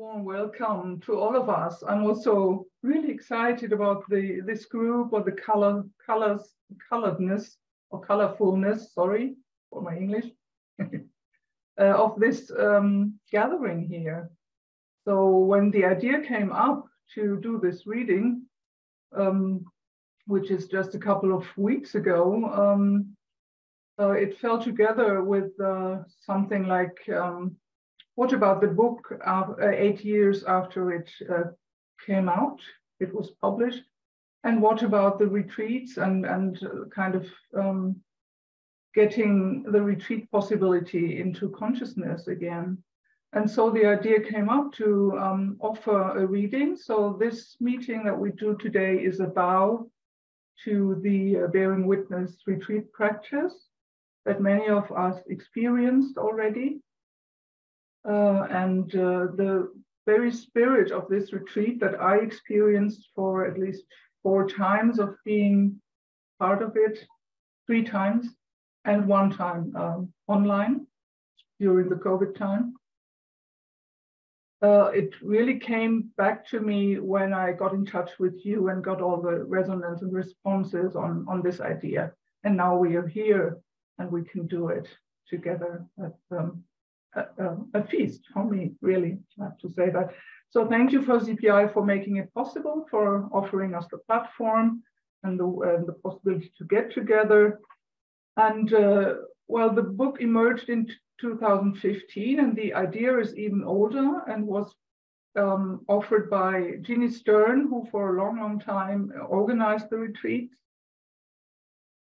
Warm welcome to all of us. I'm also really excited about this group, or the coloredness or colorfulness, sorry for my English, of this gathering here. So when the idea came up to do this reading, which is just a couple of weeks ago, it fell together with something like, what about the book 8 years after it came out, it was published? And what about the retreats and kind of getting the retreat possibility into consciousness again? And so the idea came up to offer a reading. So this meeting that we do today is a bow to the bearing witness retreat practice that many of us experienced already. And the very spirit of this retreat that I experienced for at least 4 times of being part of it, 3 times, and 1 time online during the COVID time. It really came back to me when I got in touch with you and got all the resonance and responses on this idea. And now we are here and we can do it together at a feast for me, really, I have to say that. So thank you for ZPI for making it possible, for offering us the platform and the possibility to get together. And well, the book emerged in 2015, and the idea is even older and was offered by Jeannie Stern, who for a long, long time organized the retreats.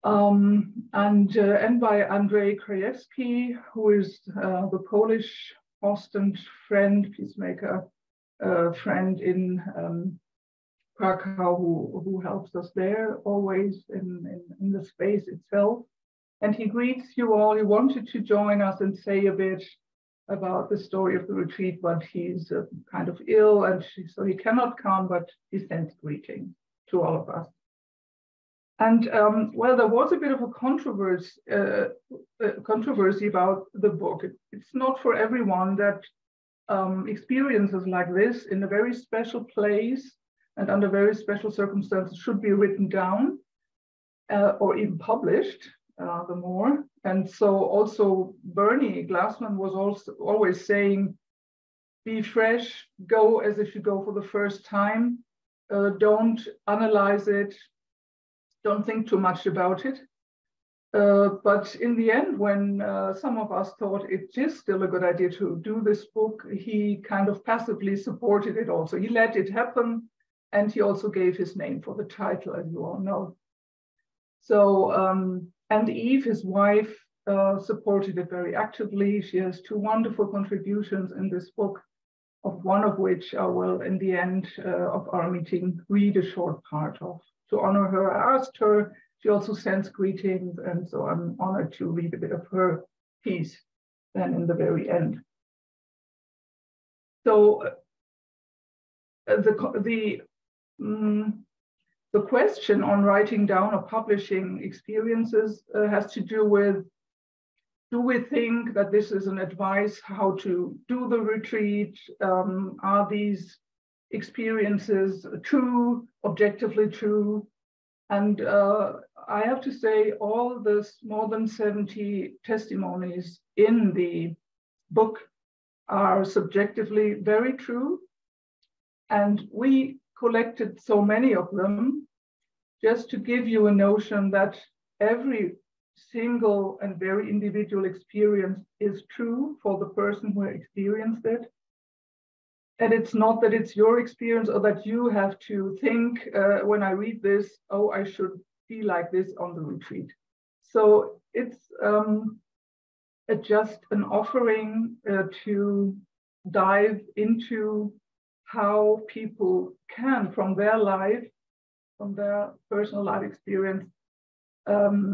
And by Andrzej Krajewski, who is the Polish host and friend, peacemaker friend in Krakow, who helps us there always in the space itself. And he greets you all. He wanted to join us and say a bit about the story of the retreat, but he's kind of ill, and so he cannot come, but he sends greetings to all of us. And well, there was a bit of a controversy about the book. It's not for everyone that experiences like this in a very special place and under very special circumstances should be written down or even published, the more. And so also Bernie Glassman was also always saying, be fresh, go as if you go for the first time, don't analyze it, don't think too much about it. But in the end, when some of us thought it is still a good idea to do this book, he kind of passively supported it also. He let it happen, and he also gave his name for the title, as you all know. So, and Eve, his wife, supported it very actively. She has 2 wonderful contributions in this book, of one of which I will, in the end of our meeting, read a short part of. To honor her, I asked her. She also sends greetings, and so I'm honored to read a bit of her piece then in the very end. So the question on writing down or publishing experiences has to do with, do we think that this is an advice how to do the retreat? Are these experiences true, objectively true? And I have to say, all this more than 70 testimonies in the book are subjectively very true. And we collected so many of them just to give you a notion that every single and very individual experience is true for the person who experienced it. And it's not that it's your experience or that you have to think when I read this, oh, I should be like this on the retreat. So it's just an offering to dive into how people can, from their life, from their personal life experience,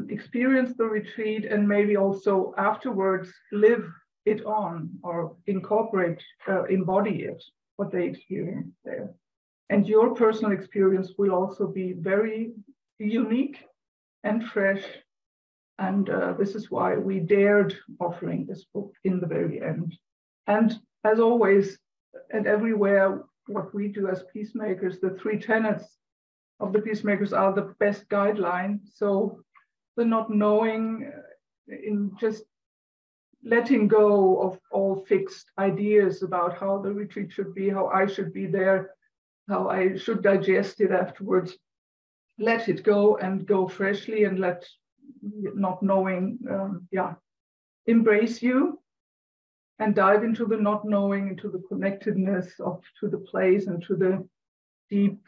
experience the retreat and maybe also afterwards live it on or incorporate, embody it, what they experience there. And your personal experience will also be very unique and fresh. And this is why we dared offering this book in the very end. And as always, and everywhere what we do as peacemakers, the 3 tenets of the peacemakers are the best guideline. So the not knowing, in just letting go of all fixed ideas about how the retreat should be, how I should be there, how I should digest it afterwards. Let it go and go freshly, and let not knowing, embrace you, and dive into the not knowing, into the connectedness to the place, and to the deep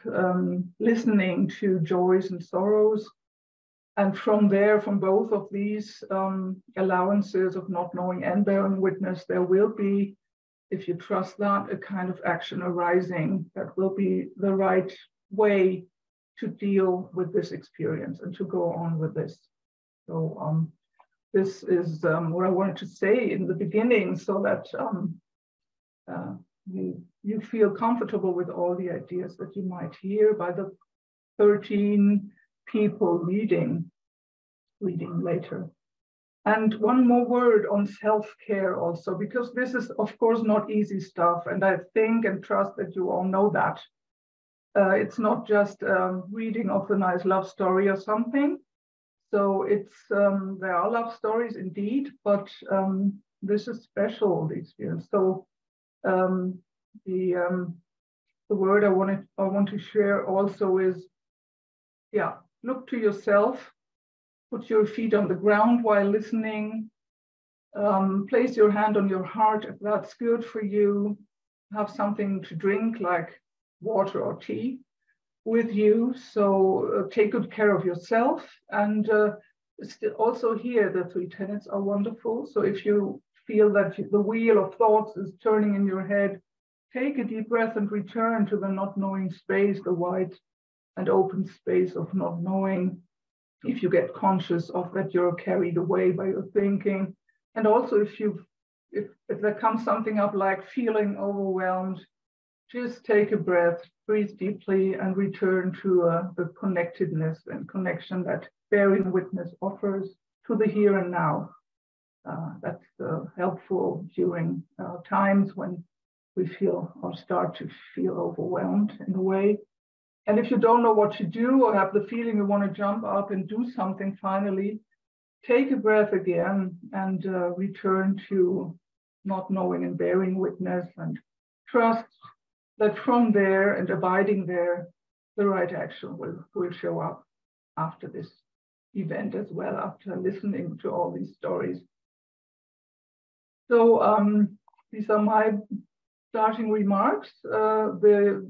listening to joys and sorrows. And from there, from both of these allowances of not knowing and bearing witness, there will be, if you trust that, a kind of action arising that will be the right way to deal with this experience and to go on with this. So this is what I wanted to say in the beginning, so that you feel comfortable with all the ideas that you might hear by the 13 people reading later. And one more word on self-care also, because this is, of course, not easy stuff. And I think and trust that you all know that. It's not just reading of a nice love story or something. So it's there are love stories indeed, but this is special, the experience. So the word I want to share also is, look to yourself, put your feet on the ground while listening, place your hand on your heart if that's good for you, have something to drink like water or tea with you. So take good care of yourself. And also here, the 3 tenets are wonderful. So if you feel that the wheel of thoughts is turning in your head, take a deep breath and return to the not knowing space, the wide and open space of not knowing. If you get conscious of that, you're carried away by your thinking. And also if there comes something up like feeling overwhelmed, just take a breath, breathe deeply, and return to the connectedness and connection that bearing witness offers to the here and now. That's helpful during times when we feel or start to feel overwhelmed in a way. And if you don't know what to do or have the feeling you want to jump up and do something finally, take a breath again and return to not knowing and bearing witness, and trust that from there and abiding there, the right action will show up after this event as well, after listening to all these stories. So these are my starting remarks. The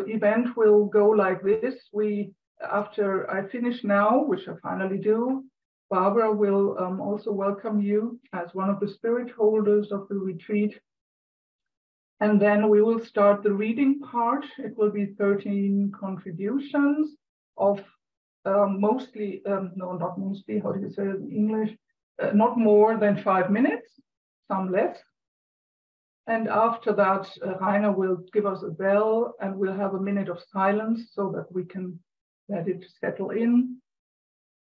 event will go like this. After I finish now, which I finally do, Barbara will also welcome you as one of the spirit holders of the retreat. And then we will start the reading part. It will be 13 contributions of mostly, no, not mostly, how do you say it in English? Not more than 5 minutes, some less. And after that, Rainer will give us a bell and we'll have a minute of silence so that we can let it settle in,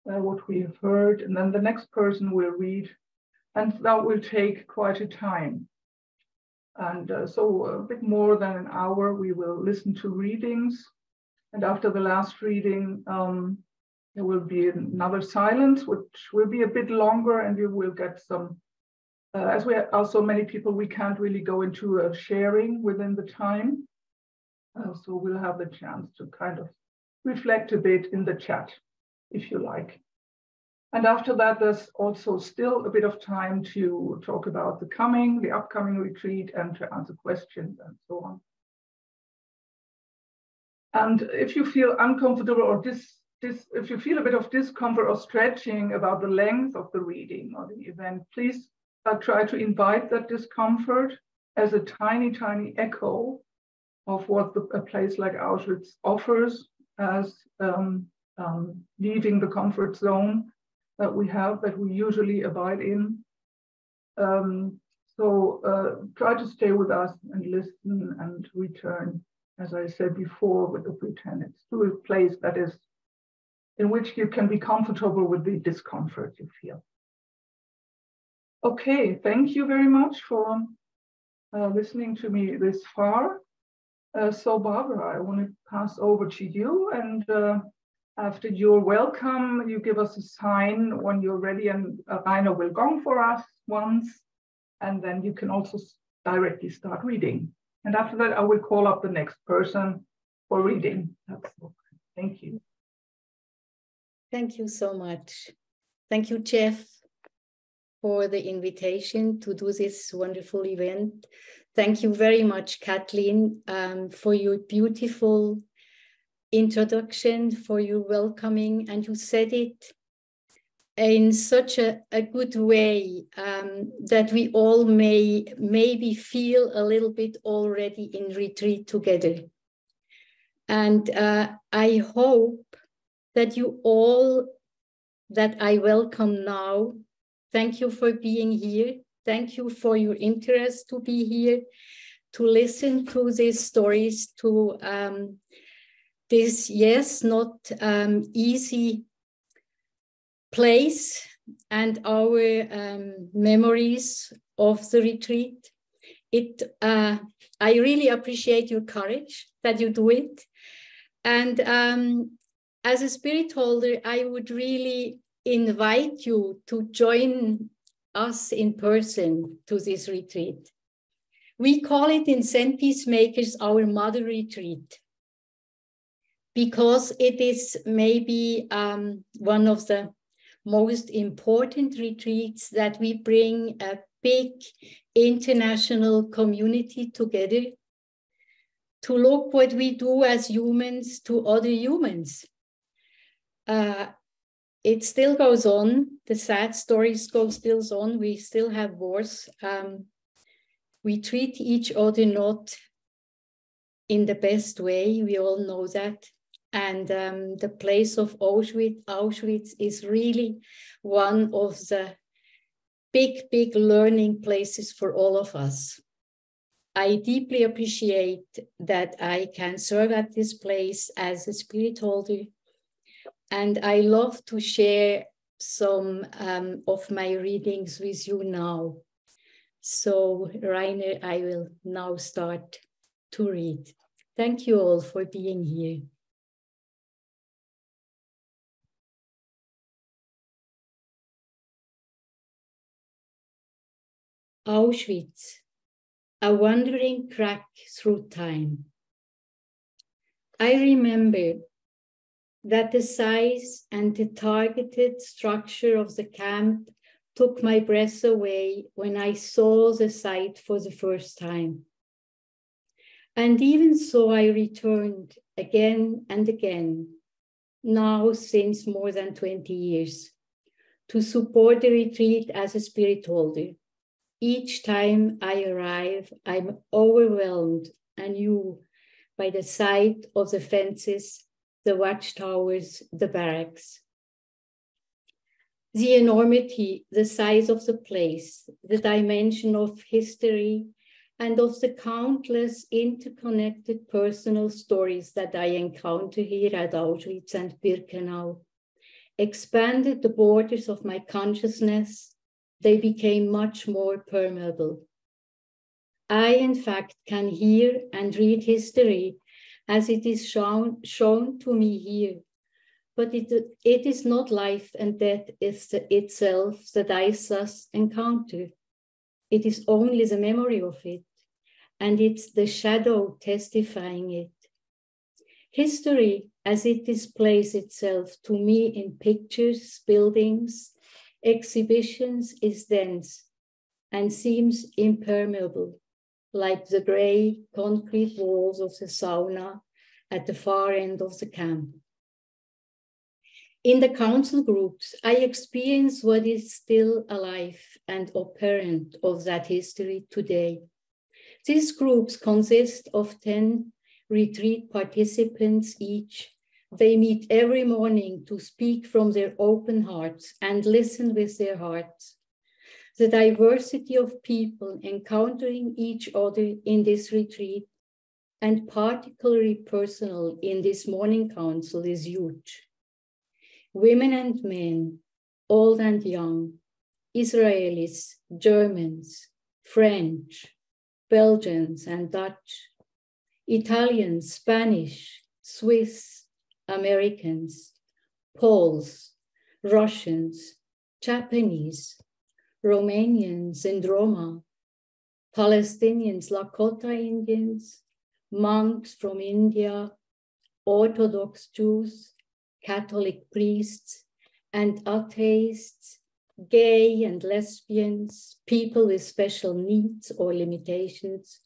what we have heard. And then the next person will read, and that will take quite a time. And so a bit more than an hour, we will listen to readings. And after the last reading, there will be another silence, which will be a bit longer, and we will get some, as we are so many people, we can't really go into a sharing within the time. So we'll have the chance to kind of reflect a bit in the chat, if you like. And after that, there's also still a bit of time to talk about the upcoming retreat, and to answer questions and so on. And if you feel uncomfortable or if you feel a bit of discomfort or stretching about the length of the reading or the event, please try to invite that discomfort as a tiny, tiny echo of what a place like Auschwitz offers as leaving the comfort zone that we usually abide in. So try to stay with us and listen and return, as I said before, with the 3 tenets, to a place that is in which you can be comfortable with the discomfort you feel. Okay, thank you very much for listening to me this far. So Barbara, I want to pass over to you, and after your welcome, you give us a sign when you're ready, and Rainer will gong for us once, and then you can also directly start reading. And after that, I will call up the next person for reading. That's okay. Thank you. Thank you so much. Thank you, Jeff, for the invitation to do this wonderful event. Thank you very much, Kathleen, for your beautiful introduction, for your welcoming, and you said it in such a good way that we all may maybe feel a little bit already in retreat together. And I hope that you all that I welcome now, thank you for being here. Thank you for your interest to be here, to listen to these stories, to this, yes, not easy place, and our memories of the retreat. I really appreciate your courage that you do it. And as a spirit holder, I would really invite you to join us in person to this retreat. We call it in Zen Peacemakers our mother retreat, because it is maybe one of the most important retreats that we bring a big international community together to look what we do as humans to other humans. It still goes on. The sad stories go still on. We still have wars. We treat each other not in the best way. We all know that. And the place of Auschwitz is really one of the big learning places for all of us. I deeply appreciate that I can serve at this place as a spirit holder. And I love to share some of my readings with you now. So, Rainer, I will now start to read. Thank you all for being here. Auschwitz, a wandering crack through time. I remember that the size and the targeted structure of the camp took my breath away when I saw the site for the first time. And even so, I returned again and again, now since more than 20 years, to support the retreat as a spirit holder. Each time I arrive, I'm overwhelmed anew by the sight of the fences, the watchtowers, the barracks. The enormity, the size of the place, the dimension of history, and of the countless interconnected personal stories that I encounter here at Auschwitz and Birkenau expanded the borders of my consciousness. They became much more permeable. I, in fact, can hear and read history as it is shown to me here, but it is not life and death itself that I thus encounter. It is only the memory of it, and it's the shadow testifying it. History, as it displays itself to me in pictures, buildings, exhibitions, is dense and seems impermeable, like the gray concrete walls of the sauna at the far end of the camp. In the council groups, I experience what is still alive and apparent of that history today. These groups consist of 10 retreat participants each. They meet every morning to speak from their open hearts and listen with their hearts. The diversity of people encountering each other in this retreat, and particularly personal in this morning council, is huge. Women and men, old and young, Israelis, Germans, French, Belgians and Dutch, Italians, Spanish, Swiss, Americans, Poles, Russians, Japanese, Romanians and Roma, Palestinians, Lakota Indians, monks from India, Orthodox Jews, Catholic priests, and atheists, gay and lesbians, people with special needs or limitations,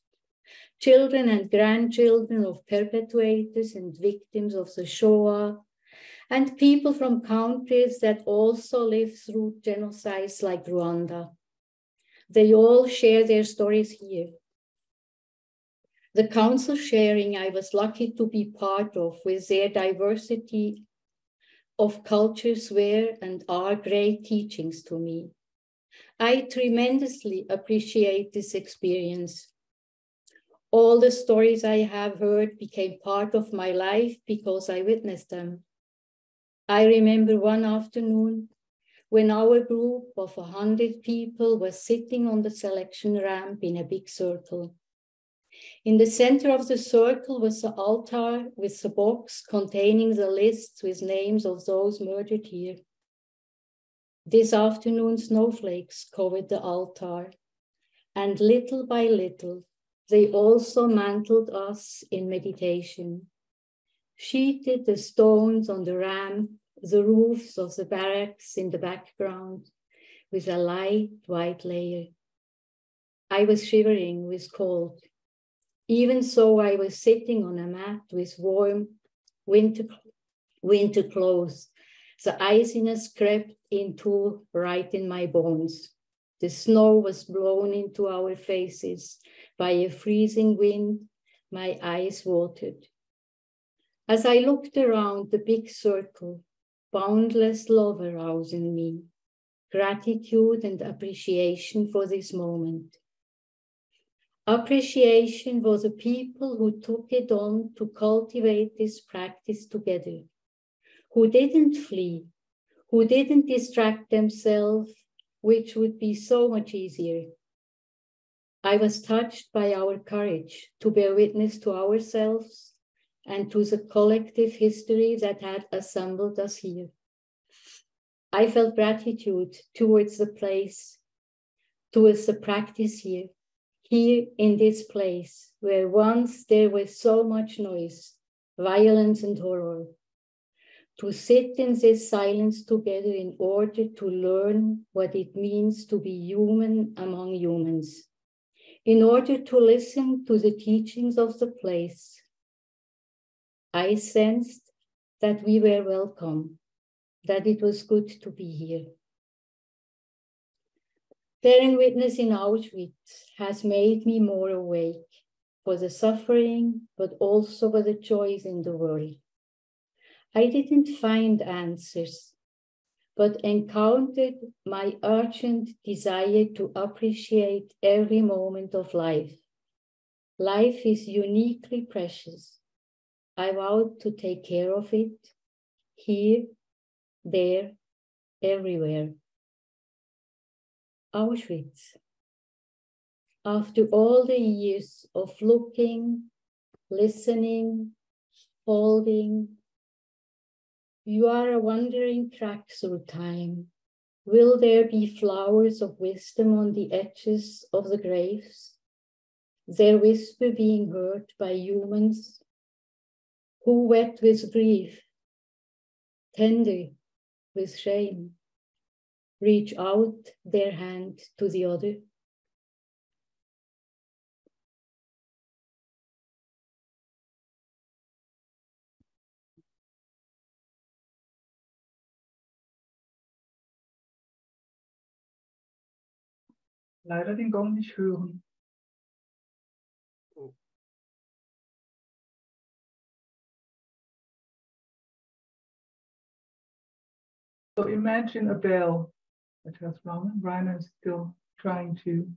children and grandchildren of perpetrators and victims of the Shoah, and people from countries that also lived through genocides like Rwanda. They all share their stories here. The council sharing I was lucky to be part of with their diversity of cultures were and are great teachings to me. I tremendously appreciate this experience. All the stories I have heard became part of my life because I witnessed them. I remember one afternoon when our group of 100 people was sitting on the selection ramp in a big circle. In the center of the circle was the altar with the box containing the lists with names of those murdered here. This afternoon, snowflakes covered the altar, and little by little, they also mantled us in meditation, sheeted the stones on the ramp, the roofs of the barracks in the background, with a light white layer. I was shivering with cold. Even so, I was sitting on a mat with warm winter clothes. The iciness crept into right in my bones. The snow was blown into our faces by a freezing wind. My eyes watered. As I looked around the big circle, boundless love aroused in me, gratitude and appreciation for this moment. Appreciation for the people who took it on to cultivate this practice together, who didn't flee, who didn't distract themselves, which would be so much easier. I was touched by our courage to bear witness to ourselves and to the collective history that had assembled us here. I felt gratitude towards the place, towards the practice here in this place, where once there was so much noise, violence and horror. To sit in this silence together in order to learn what it means to be human among humans, in order to listen to the teachings of the place. I sensed that we were welcome, that it was good to be here. Bearing witness in Auschwitz has made me more awake for the suffering, but also for the joys in the world. I didn't find answers, but encountered my urgent desire to appreciate every moment of life. Life is uniquely precious. I vowed to take care of it, here, there, everywhere. Auschwitz. After all the years of looking, listening, holding, you are a wandering track through time. Will there be flowers of wisdom on the edges of the graves? Their whisper being heard by humans who, wet with grief, tender with shame, reach out their hand to the other. Leider den Gong nicht hören. So imagine a bell that has rung. Rainer is still trying to.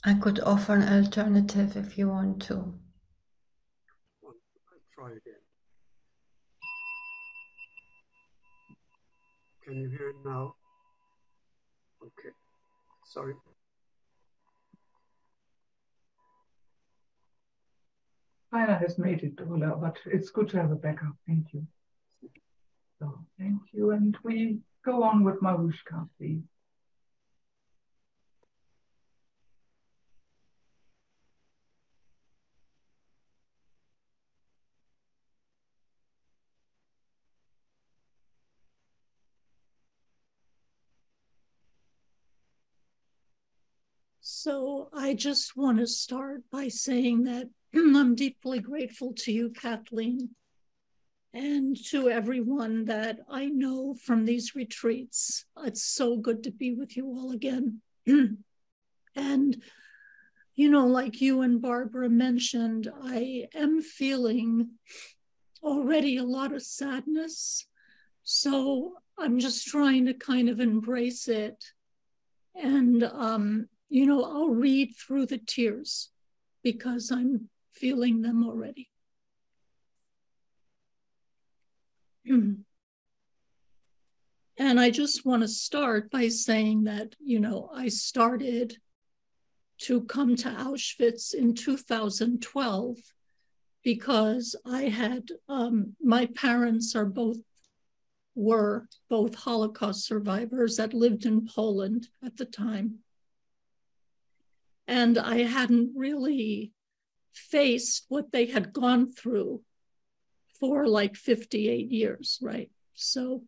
I could offer an alternative if you want to. I'll try again. Can you hear it now? Okay, sorry. Heiner has made it, Ola, but it's good to have a backup. Thank you. So, thank you. And we go on with Marushka, please. So I just want to start by saying that I'm deeply grateful to you, Kathleen, and to everyone that I know from these retreats. It's so good to be with you all again. And, you know, like you and Barbara mentioned, I am feeling already a lot of sadness. So I'm just trying to kind of embrace it. And, you know, I'll read through the tears because I'm feeling them already. And I just want to start by saying that, you know, I started to come to Auschwitz in 2012 because I had, my parents were both Holocaust survivors that lived in Poland at the time. And I hadn't really faced what they had gone through for like 58 years, right? So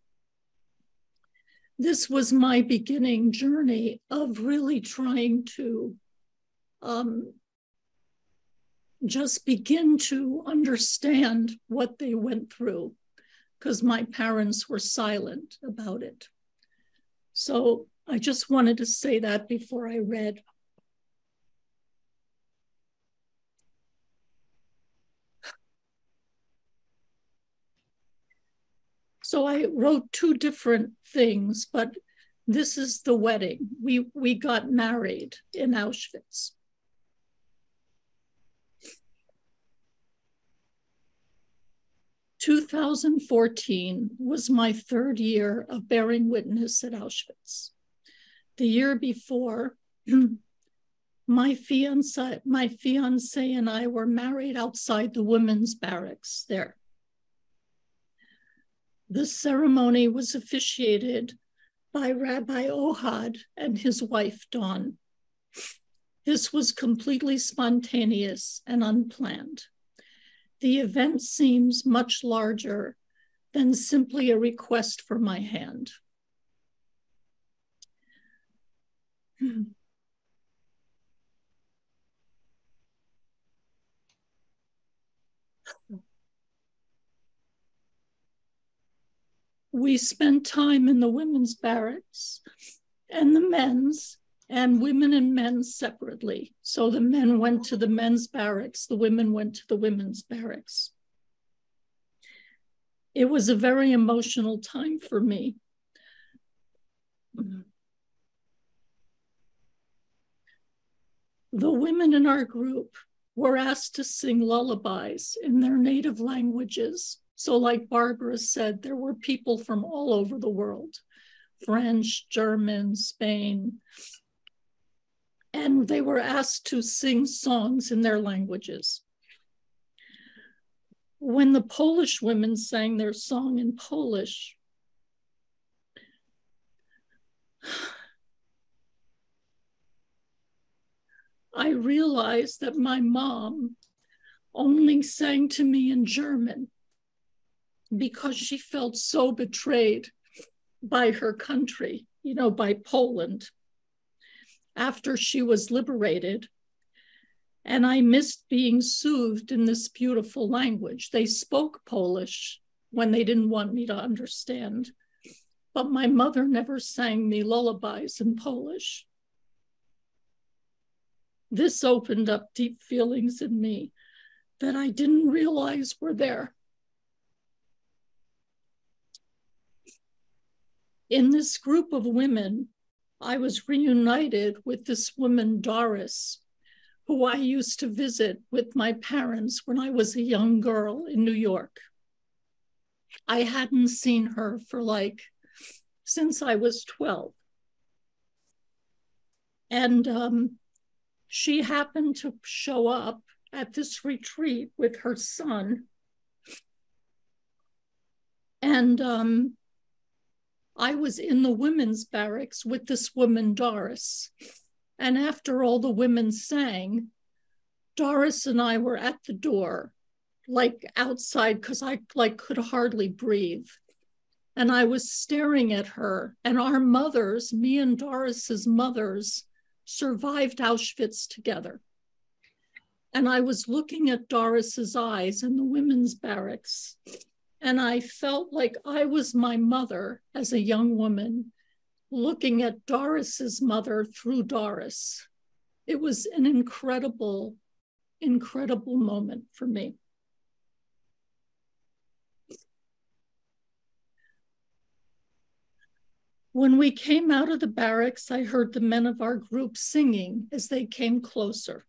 this was my beginning journey of really trying to just begin to understand what they went through, because my parents were silent about it. So I just wanted to say that before I read. So I wrote two different things, but this is the wedding. We got married in Auschwitz. In 2014 was my third year of bearing witness at Auschwitz. The year before, my fiance and I were married outside the women's barracks there. The ceremony was officiated by Rabbi Ohad and his wife, Dawn. This was completely spontaneous and unplanned. The event seems much larger than simply a request for my hand. We spent time in the women's barracks and the men's, and women and men separately. So the men went to the men's barracks, the women went to the women's barracks. It was a very emotional time for me. The women in our group were asked to sing lullabies in their native languages. So like Barbara said, there were people from all over the world, French, German, Spain, and they were asked to sing songs in their languages. When the Polish women sang their song in Polish, I realized that my mom only sang to me in German because she felt so betrayed by her country, you know, by Poland, after she was liberated. And I missed being soothed in this beautiful language. They spoke Polish when they didn't want me to understand, but my mother never sang me lullabies in Polish. This opened up deep feelings in me that I didn't realize were there. In this group of women, I was reunited with this woman, Doris, who I used to visit with my parents when I was a young girl in New York. I hadn't seen her for since I was 12. And she happened to show up at this retreat with her son. And I was in the women's barracks with this woman, Doris. And after all the women sang, Doris and I were at the door, outside, because I could hardly breathe. And I was staring at her, and our mothers, me and Doris's mothers, survived Auschwitz together. And I was looking at Doris's eyes in the women's barracks, and I felt like I was my mother as a young woman, looking at Doris's mother through Doris. It was an incredible, incredible moment for me. When we came out of the barracks, I heard the men of our group singing as they came closer.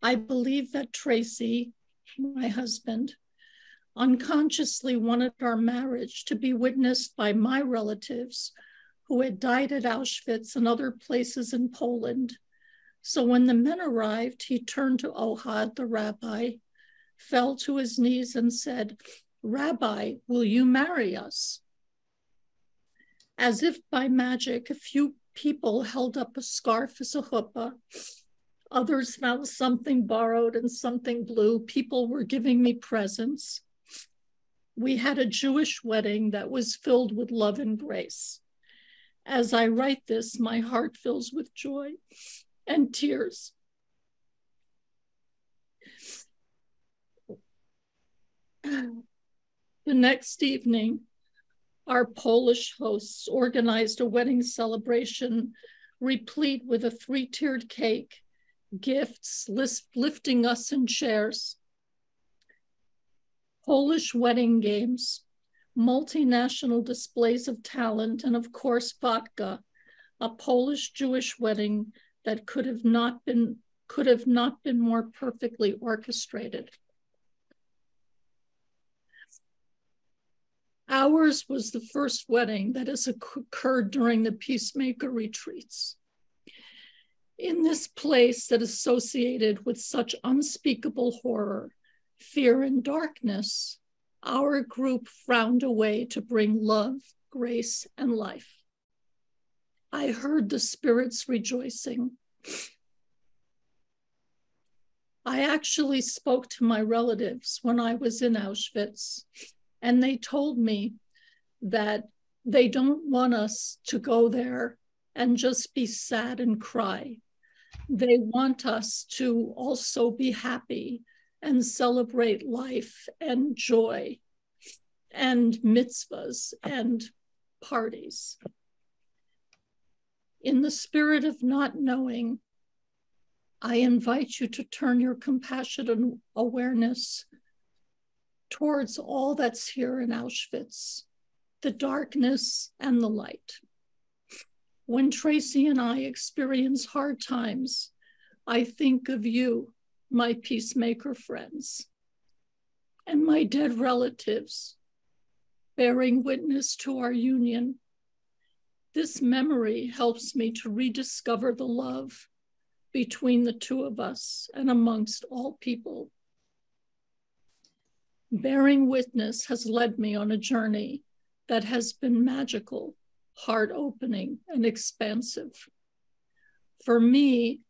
I believe that Tracy, my husband, unconsciously wanted our marriage to be witnessed by my relatives who had died at Auschwitz and other places in Poland. So when the men arrived, he turned to Ohad, the rabbi, fell to his knees and said, "Rabbi, will you marry us?" As if by magic, a few people held up a scarf as a chuppah. Others found something borrowed and something blue. People were giving me presents. We had a Jewish wedding that was filled with love and grace. As I write this, my heart fills with joy and tears. The next evening, our Polish hosts organized a wedding celebration replete with a 3-tiered cake, gifts, lifting us in chairs, Polish wedding games, multinational displays of talent, and of course, vodka, a Polish-Jewish wedding that could have not been more perfectly orchestrated. Ours was the first wedding that has occurred during the Peacemaker retreats. In this place that is associated with such unspeakable horror, fear, and darkness, our group found a way to bring love, grace, and life. I heard the spirits rejoicing. I actually spoke to my relatives when I was in Auschwitz, and they told me that they don't want us to go there and just be sad and cry. They want us to also be happy and celebrate life and joy and mitzvahs and parties. In the spirit of not knowing, I invite you to turn your compassionate awareness towards all that's here in Auschwitz, the darkness and the light. When Tracy and I experience hard times, I think of you, my peacemaker friends, and my dead relatives, bearing witness to our union. This memory helps me to rediscover the love between the two of us and amongst all people. Bearing witness has led me on a journey that has been magical, heart-opening, and expansive. For me,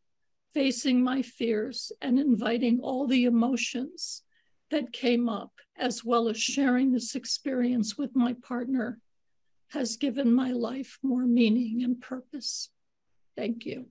facing my fears and inviting all the emotions that came up, as well as sharing this experience with my partner, has given my life more meaning and purpose. Thank you.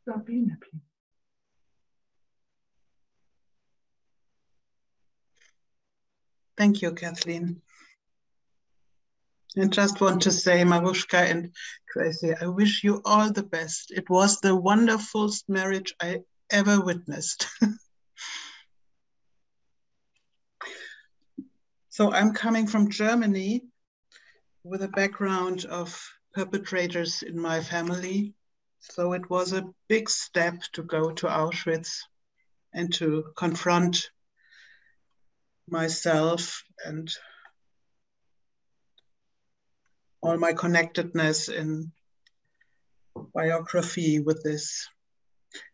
Sabine, please. Thank you, Kathleen. I just want to say, Marushka and Tracy, I wish you all the best. It was the wonderfulest marriage I ever witnessed. So I'm coming from Germany with a background of perpetrators in my family. So it was a big step to go to Auschwitz and to confront myself and all my connectedness in biography with this.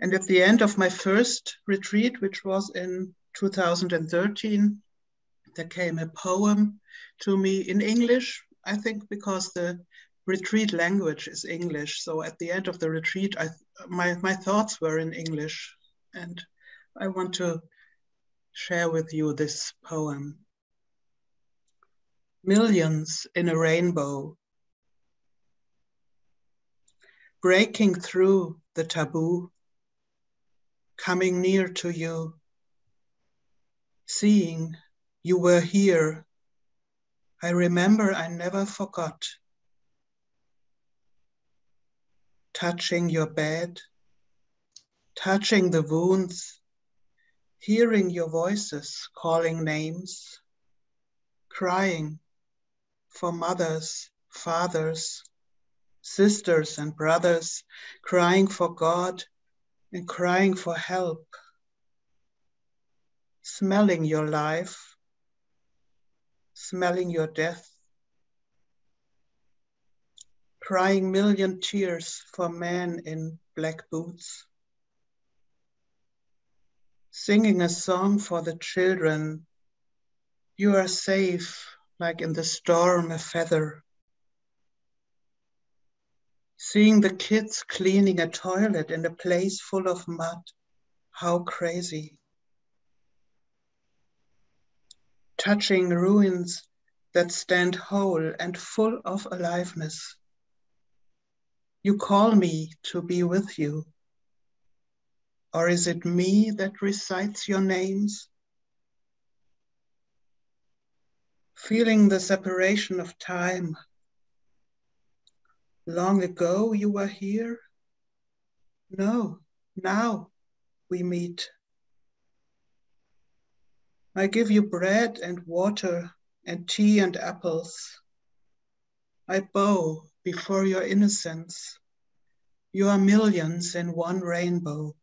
And at the end of my first retreat, which was in 2013, there came a poem to me in English, I think because the retreat language is English. So at the end of the retreat, my thoughts were in English. And I want to share with you this poem. Millions in a rainbow, breaking through the taboo, coming near to you, seeing you were here. I remember I never forgot. Touching your bed, touching the wounds, hearing your voices calling names, crying for mothers, fathers, sisters and brothers, crying for God and crying for help, smelling your life, smelling your death, crying million tears for men in black boots, singing a song for the children. You are safe, like in the storm a feather. Seeing the kids cleaning a toilet in a place full of mud. How crazy. Touching ruins that stand whole and full of aliveness. You call me to be with you. Or is it me that recites your names? Feeling the separation of time. Long ago you were here? No, now we meet. I give you bread and water and tea and apples. I bow before your innocence. You are millions in one rainbow.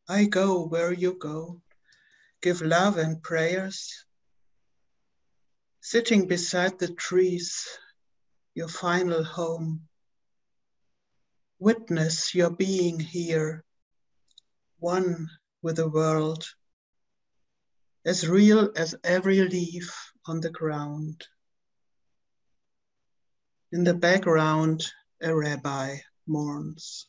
I go where you go, give love and prayers. Sitting beside the trees, your final home. Witness your being here, one with the world, as real as every leaf on the ground. In the background, a rabbi mourns.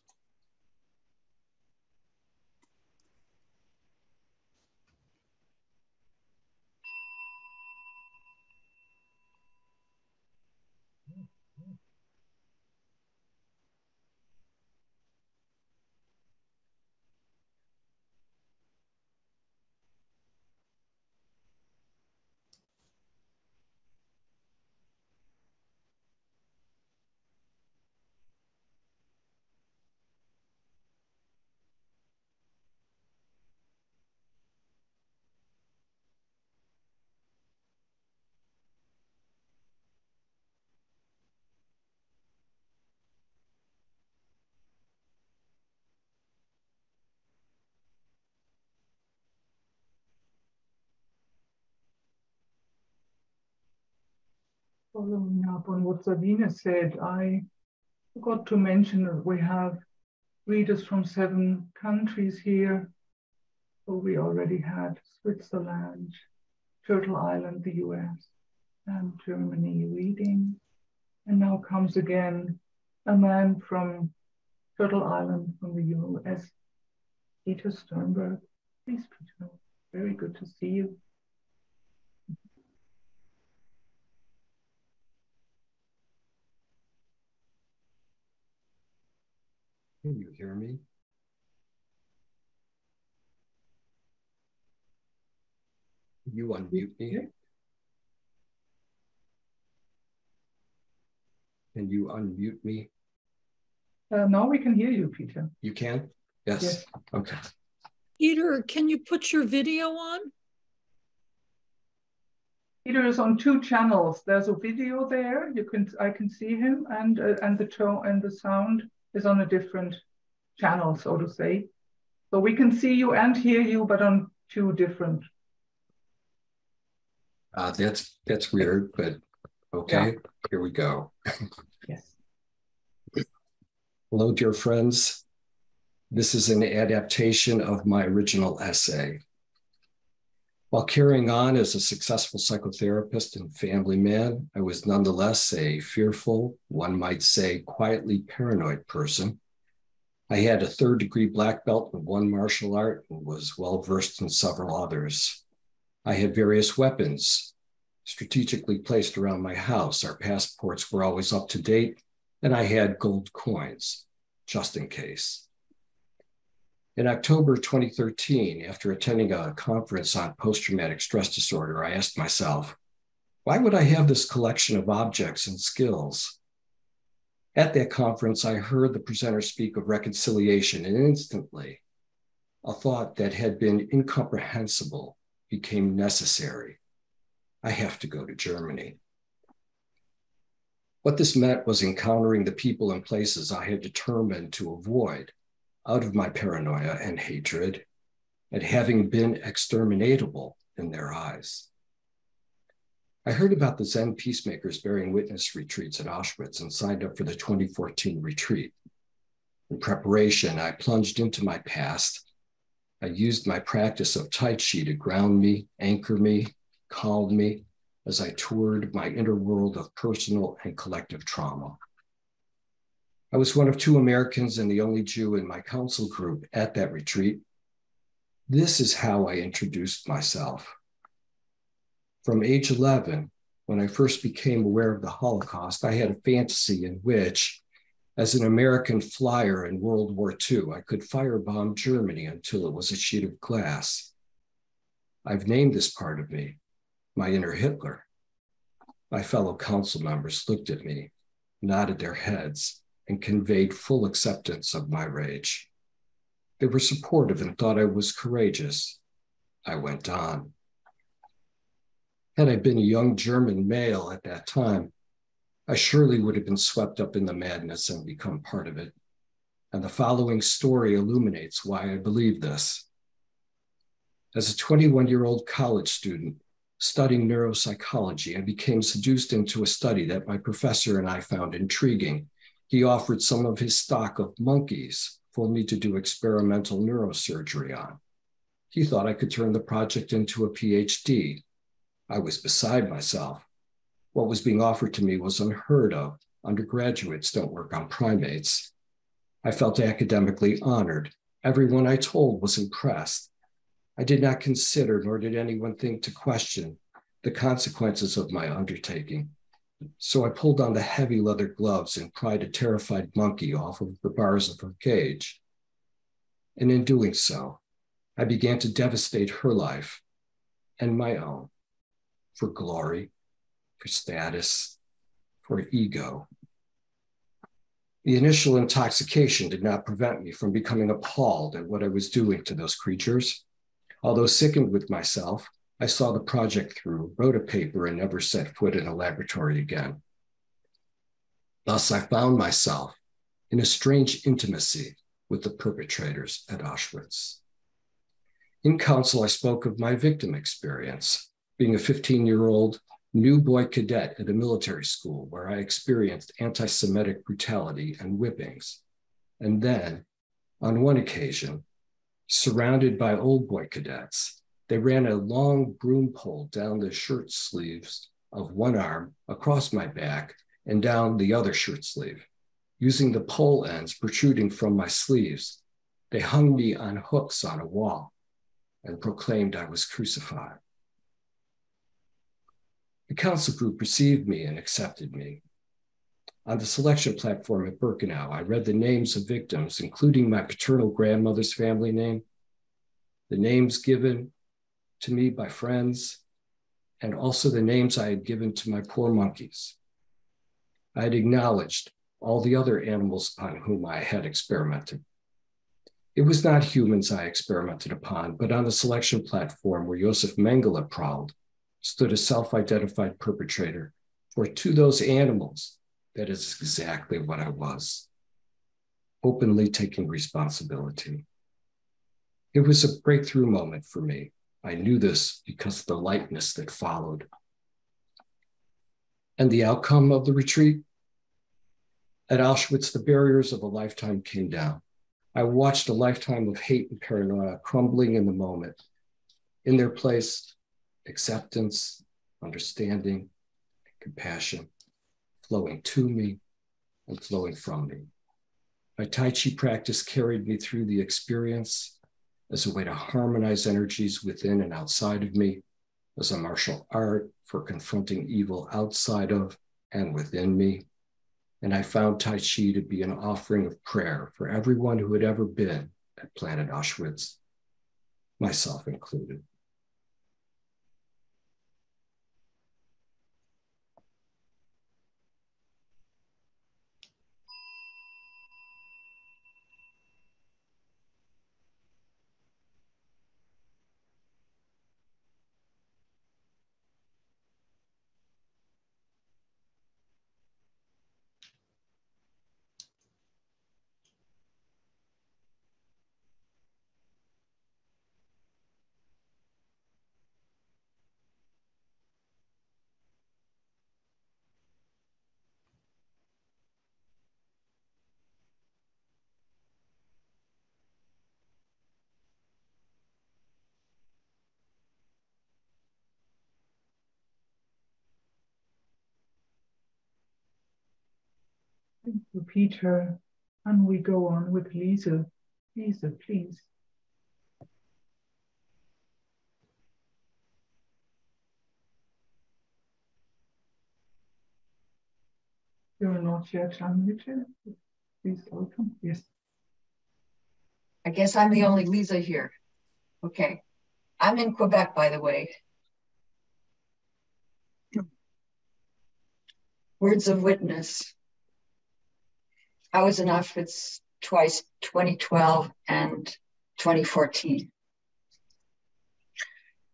Following up on what Sabine said, I forgot to mention that we have readers from 7 countries here. So we already had Switzerland, Turtle Island, the US, and Germany reading. And now comes again a man from Turtle Island from the US, Peter Sternberg. Please, Peter, very good to see you. Continues. hear me? You unmute me? Can you unmute me? Now we can hear you, Peter. You can? Yes. Yes. Okay. Peter, can you put your video on? Peter is on 2 channels. There's a video there. I can see him, and the tone and the sound is on a different channel, so to say. So we can see you and hear you, but on 2 different. That's weird, but okay. Yeah. Here we go. Yes. Hello, dear friends. This is an adaptation of my original essay. While carrying on as a successful psychotherapist and family man, I was nonetheless a fearful, one might say quietly paranoid person. I had a 3rd-degree black belt in one martial art and was well-versed in several others. I had various weapons strategically placed around my house. Our passports were always up to date, and I had gold coins, just in case. In October 2013, after attending a conference on post-traumatic stress disorder, I asked myself, why would I have this collection of objects and skills? At that conference, I heard the presenter speak of reconciliation, and instantly, a thought that had been incomprehensible became necessary. I have to go to Germany. What this meant was encountering the people and places I had determined to avoid out of my paranoia and hatred, and having been exterminatable in their eyes. I heard about the Zen Peacemakers bearing witness retreats at Auschwitz and signed up for the 2014 retreat. In preparation, I plunged into my past. I used my practice of Tai Chi to ground me, anchor me, calm me as I toured my inner world of personal and collective trauma. I was one of 2 Americans and the only Jew in my council group at that retreat. This is how I introduced myself. From age 11, when I first became aware of the Holocaust, I had a fantasy in which, as an American flyer in World War II, I could firebomb Germany until it was a sheet of glass. I've named this part of me, my inner Hitler. My fellow council members looked at me, nodded their heads, and conveyed full acceptance of my rage. They were supportive and thought I was courageous. I went on. Had I been a young German male at that time, I surely would have been swept up in the madness and become part of it. And the following story illuminates why I believe this. As a 21-year-old college student studying neuropsychology, I became seduced into a study that my professor and I found intriguing. He offered some of his stock of monkeys for me to do experimental neurosurgery on. He thought I could turn the project into a PhD. I was beside myself. What was being offered to me was unheard of. Undergraduates don't work on primates. I felt academically honored. Everyone I told was impressed. I did not consider, nor did anyone think to question, the consequences of my undertaking. So I pulled on the heavy leather gloves and pried a terrified monkey off of the bars of her cage. And in doing so, I began to devastate her life and my own for glory, for status, for ego. The initial intoxication did not prevent me from becoming appalled at what I was doing to those creatures. Although sickened with myself, I saw the project through, wrote a paper, and never set foot in a laboratory again. Thus, I found myself in a strange intimacy with the perpetrators at Auschwitz. In council, I spoke of my victim experience, being a 15-year-old new boy cadet at a military school where I experienced anti-Semitic brutality and whippings. And then, on one occasion, surrounded by old boy cadets, they ran a long broom pole down the shirt sleeves of one arm, across my back, and down the other shirt sleeve. Using the pole ends protruding from my sleeves, they hung me on hooks on a wall and proclaimed I was crucified. The council group received me and accepted me. On the selection platform at Birkenau, I read the names of victims, including my paternal grandmother's family name, the names given to me by friends, and also the names I had given to my poor monkeys. I had acknowledged all the other animals upon whom I had experimented. It was not humans I experimented upon, but on the selection platform where Josef Mengele prowled, stood a self-identified perpetrator, for to those animals, that is exactly what I was, openly taking responsibility. It was a breakthrough moment for me. I knew this because of the lightness that followed. And the outcome of the retreat? At Auschwitz, the barriers of a lifetime came down. I watched a lifetime of hate and paranoia crumbling in the moment. In their place, acceptance, understanding, compassion, flowing to me and flowing from me. My Tai Chi practice carried me through the experience as a way to harmonize energies within and outside of me, as a martial art for confronting evil outside of and within me. And I found Tai Chi to be an offering of prayer for everyone who had ever been at Planet Auschwitz, myself included. Thank you, Peter. And we go on with Lisa. Lisa, please. You're not yet unmuted. Please welcome. Yes. I guess I'm the only Lisa here. Okay. I'm in Quebec, by the way. Words of witness. I was in Auschwitz twice, 2012 and 2014.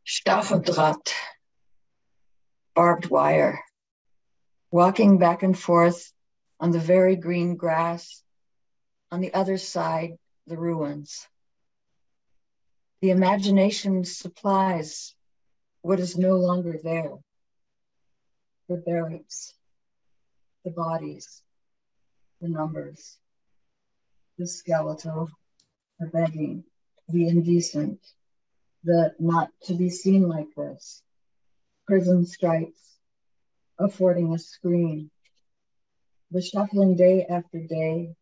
Stacheldraht, barbed wire, walking back and forth on the very green grass, on the other side, the ruins. The imagination supplies what is no longer there. The barracks, the bodies, the numbers, the skeletal, the begging, the indecent, the not to be seen like this, prison stripes, affording a screen, the shuffling day after day,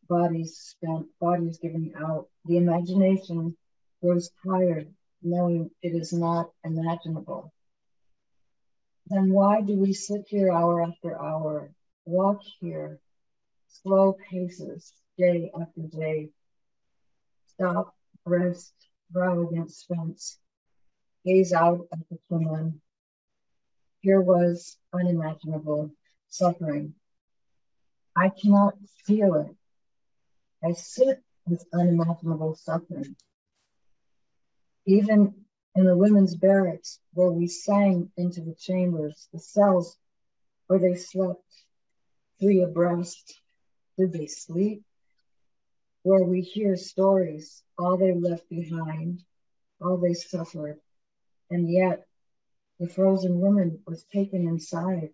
bodies spent, bodies given out. The imagination grows tired, knowing it is not imaginable. Then why do we sit here hour after hour, walk here, slow paces, day after day, stop, rest, brow against fence, gaze out at the Kremlin. Here was unimaginable suffering. I cannot feel it. I sit with unimaginable suffering. Even in the women's barracks where we sang into the chambers, the cells where they slept three abreast, did they sleep? Where we hear stories, all they left behind, all they suffered, and yet the frozen woman was taken inside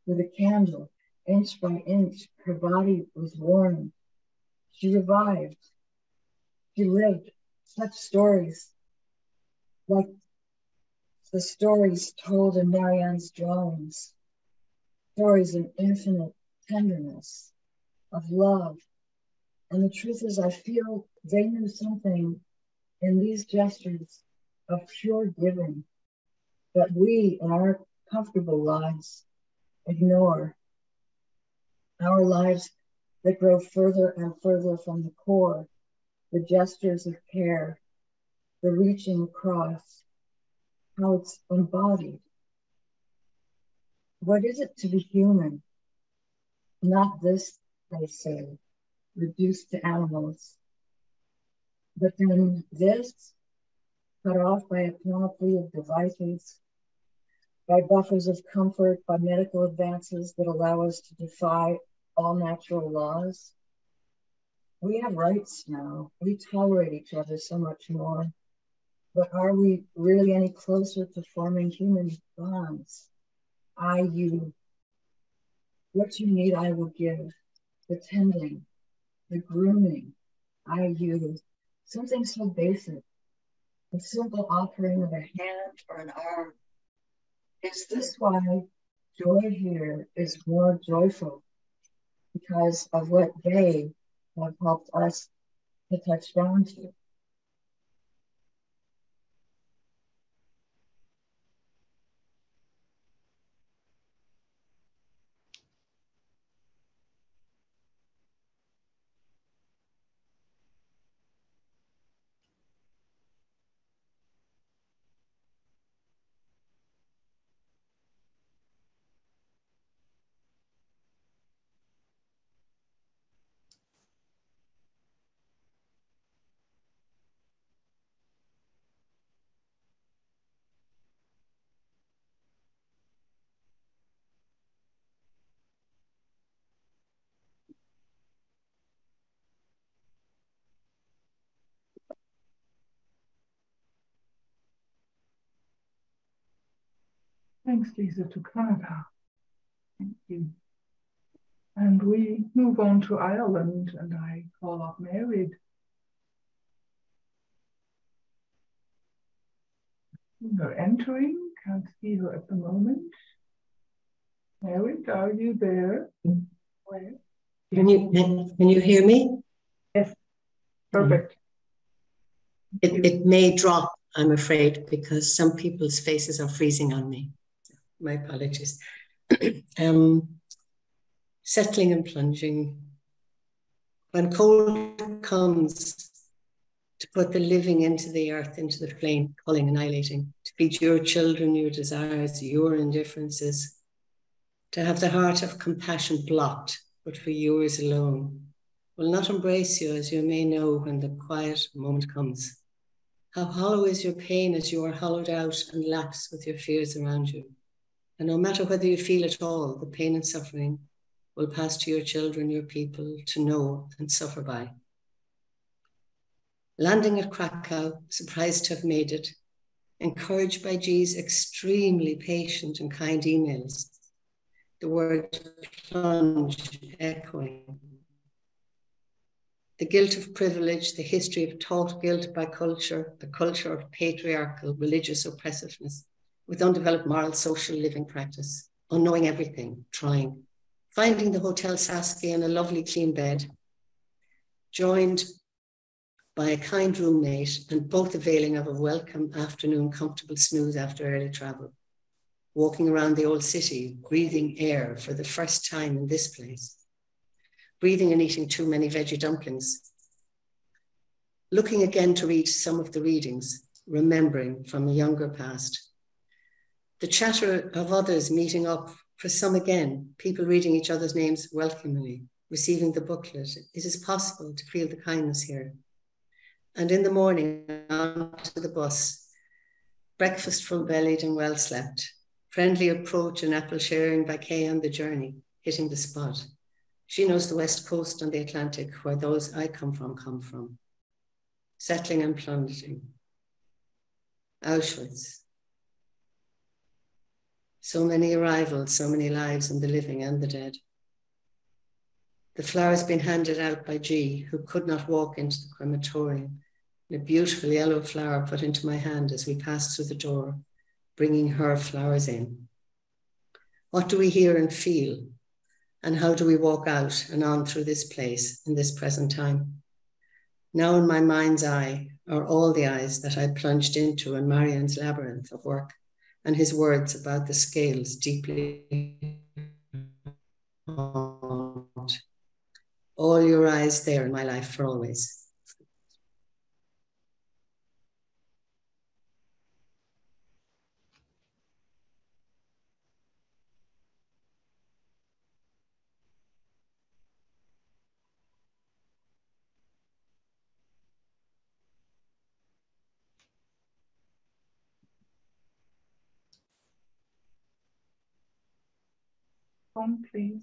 with a candle, inch by inch, her body was warmed. She revived. She lived such stories, like the stories told in Marianne's drawings, stories of infinite tenderness, of love. And the truth is, I feel they knew something in these gestures of pure giving that we in our comfortable lives ignore. our lives that grow further and further from the core, the gestures of care, the reaching across, how it's embodied. What is it to be human? Not this, they say, reduced to animals. But then this, cut off by a panoply of devices, by buffers of comfort, by medical advances that allow us to defy all natural laws. We have rights now. We tolerate each other so much more. But are we really any closer to forming human bonds? I, you. What you need, I will give. The tending, the grooming, I, you. Something so basic. A simple offering of a hand or an arm. Is this why joy here is more joyful? Because of what they have helped us to touch down to. Thanks, Lisa, to Canada. Thank you. And we move on to Ireland, and I call up Mary. Her entering, can't see her at the moment. Mary, are you there? Where? Can you hear me? Yes, perfect. It may drop, I'm afraid, because some people's faces are freezing on me. My apologies. Settling and plunging. When cold comes, to put the living into the earth, into the flame, culling, annihilating, to feed your children, your desires, your indifferences, to have the heart of compassion blocked, but for yours alone, will not embrace you, as you may know when the quiet moment comes. How hollow is your pain as you are hollowed out and lapse with your fears around you. And no matter whether you feel it all, the pain and suffering will pass to your children, your people, to know and suffer by. Landing at Krakow, surprised to have made it, encouraged by G's extremely patient and kind emails, the word plunge echoing. The guilt of privilege, the history of taught guilt by culture, the culture of patriarchal religious oppressiveness, with undeveloped moral social living practice, unknowing everything, trying, finding the Hotel Saskia in a lovely clean bed, joined by a kind roommate and both availing of a welcome afternoon, comfortable snooze after early travel, walking around the old city, breathing air for the first time in this place, breathing and eating too many veggie dumplings, looking again to read some of the readings, remembering from a younger past, the chatter of others meeting up for some again, people reading each other's names welcomingly, receiving the booklet. It is possible to feel the kindness here. And in the morning, onto the bus, breakfast full-bellied and well-slept, friendly approach and apple sharing by Kay on the journey, hitting the spot. She knows the West Coast and the Atlantic, where those I come from. Settling and plunging. Auschwitz. So many arrivals, so many lives in the living and the dead. The flowers been handed out by G, who could not walk into the crematorium. A beautiful yellow flower put into my hand as we passed through the door, bringing her flowers in. What do we hear and feel? And how do we walk out and on through this place in this present time? Now in my mind's eye are all the eyes that I plunged into in Marianne's labyrinth of work and his words about the scales deeply on all your eyes there in my life for always. Please.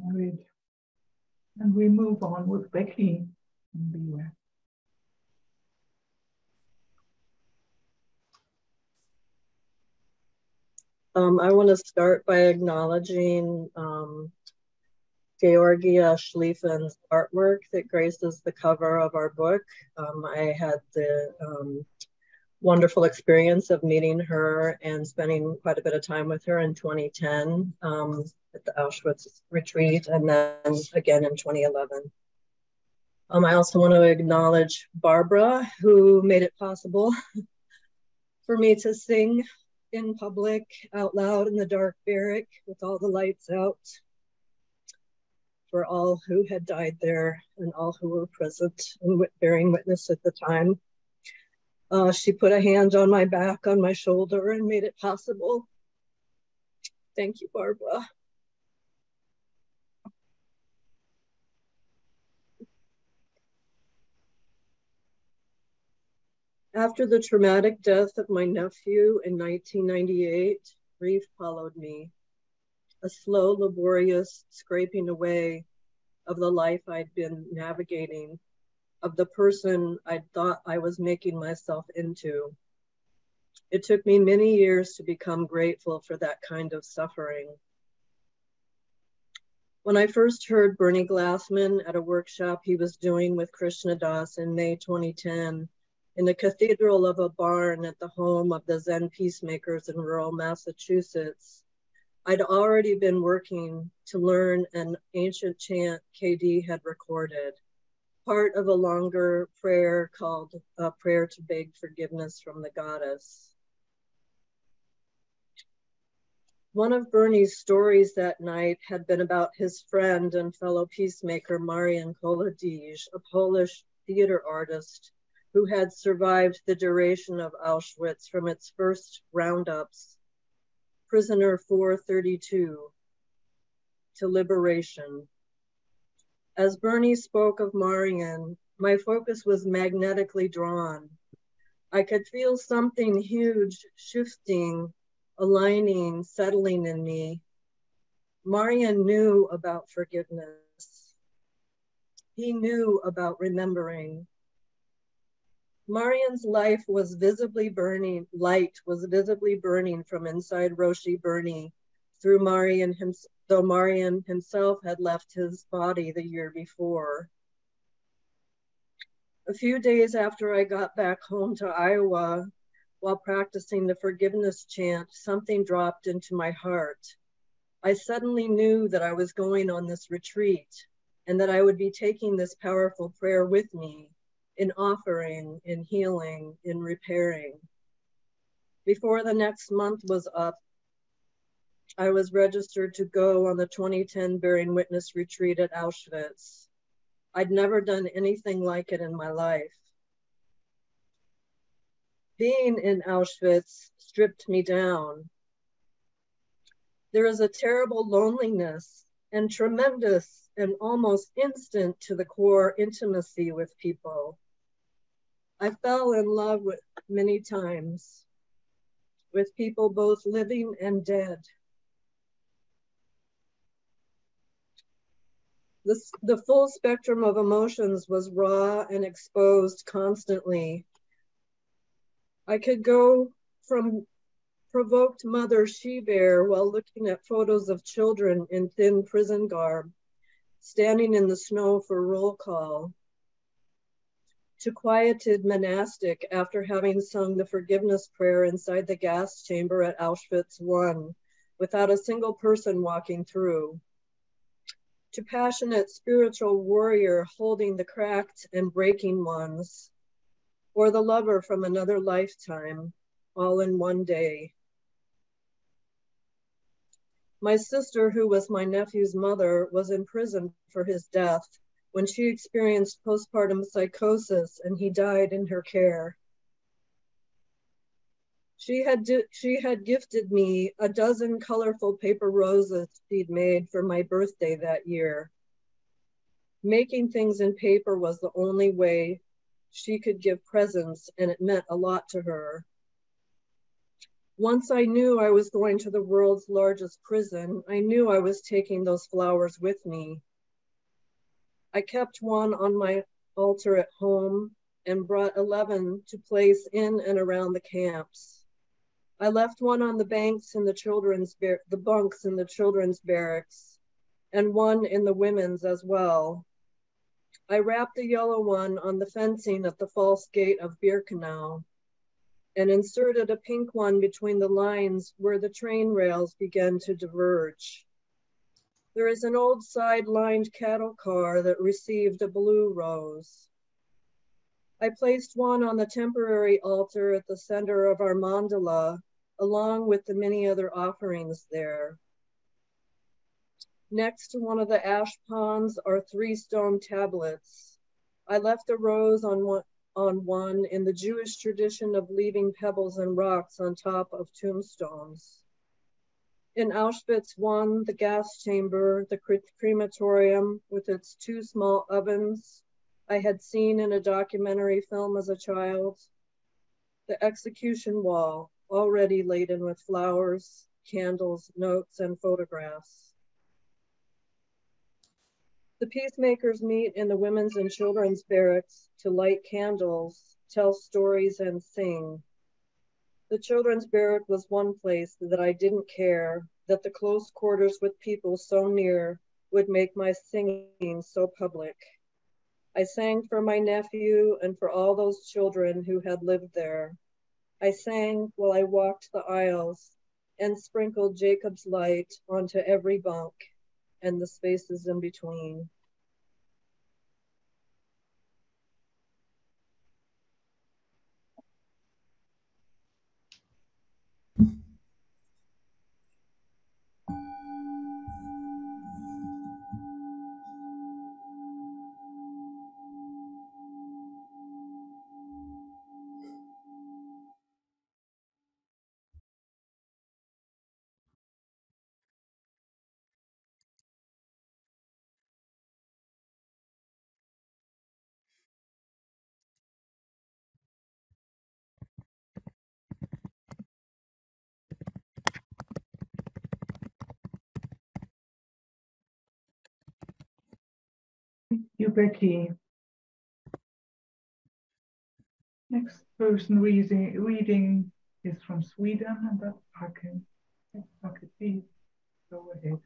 Married. And we move on with Becky and Beware. I want to start by acknowledging Georgia Schlieffen's artwork that graces the cover of our book. I had the wonderful experience of meeting her and spending quite a bit of time with her in 2010 at the Auschwitz retreat, and then again in 2011. I also want to acknowledge Barbara, who made it possible for me to sing in public out loud in the dark barrack with all the lights out for all who had died there and all who were present and bearing witness at the time. She put a hand on my back, on my shoulder, and made it possible. Thank you, Barbara. After the traumatic death of my nephew in 1998, grief followed me, a slow, laborious scraping away of the life I'd been navigating, of the person I thought I was making myself into. It took me many years to become grateful for that kind of suffering. When I first heard Bernie Glassman at a workshop he was doing with Krishna Das in May 2010, in the cathedral of a barn at the home of the Zen Peacemakers in rural Massachusetts, I'd already been working to learn an ancient chant KD had recorded, part of a longer prayer called a prayer to beg forgiveness from the goddess. One of Bernie's stories that night had been about his friend and fellow peacemaker Marian Kolodij, a Polish theater artist who had survived the duration of Auschwitz from its first roundups, prisoner 432, to liberation. As Bernie spoke of Marian, my focus was magnetically drawn. I could feel something huge shifting, aligning, settling in me. Marian knew about forgiveness. He knew about remembering. Marian's life was visibly burning, light was visibly burning from inside Roshi Bernie through Marian, though Marian himself had left his body the year before. A few days after I got back home to Iowa, while practicing the forgiveness chant, something dropped into my heart. I suddenly knew that I was going on this retreat and that I would be taking this powerful prayer with me, in offering, in healing, in repairing. Before the next month was up, I was registered to go on the 2010 Bearing Witness retreat at Auschwitz. I'd never done anything like it in my life. Being in Auschwitz stripped me down. There is a terrible loneliness and tremendous and almost instant to the core intimacy with people. I fell in love with many times with people both living and dead. The full spectrum of emotions was raw and exposed constantly. I could go from provoked mother she-bear while looking at photos of children in thin prison garb, standing in the snow for roll call, to quieted monastic after having sung the forgiveness prayer inside the gas chamber at Auschwitz I, without a single person walking through, to passionate spiritual warrior holding the cracked and breaking ones, or the lover from another lifetime, all in one day. My sister, who was my nephew's mother, was in prison for his death when she experienced postpartum psychosis and he died in her care. She had gifted me a dozen colorful paper roses she'd made for my birthday that year. Making things in paper was the only way she could give presents, and it meant a lot to her. Once I knew I was going to the world's largest prison, I knew I was taking those flowers with me. I kept one on my altar at home and brought 11 to place in and around the camps. I left one on the bunks in the children's barracks, and one in the women's as well. I wrapped a yellow one on the fencing at the false gate of Birkenau and inserted a pink one between the lines where the train rails began to diverge. There is an old side-lined cattle car that received a blue rose. I placed one on the temporary altar at the center of our mandala, along with the many other offerings there. Next to one of the ash ponds are 3 stone tablets. I left a rose on one in the Jewish tradition of leaving pebbles and rocks on top of tombstones. In Auschwitz I, the gas chamber, the crematorium with its 2 small ovens I had seen in a documentary film as a child, the execution wall already laden with flowers, candles, notes, and photographs. The peacemakers meet in the women's and children's barracks to light candles, tell stories, and sing. The children's barrack was one place that I didn't care that the close quarters with people so near would make my singing so public. I sang for my nephew and for all those children who had lived there. I sang while I walked the aisles and sprinkled Jacob's light onto every bunk and the spaces in between. Thank you, Becky. Next person reading is from Sweden, and that's Aki. Aki, please go ahead.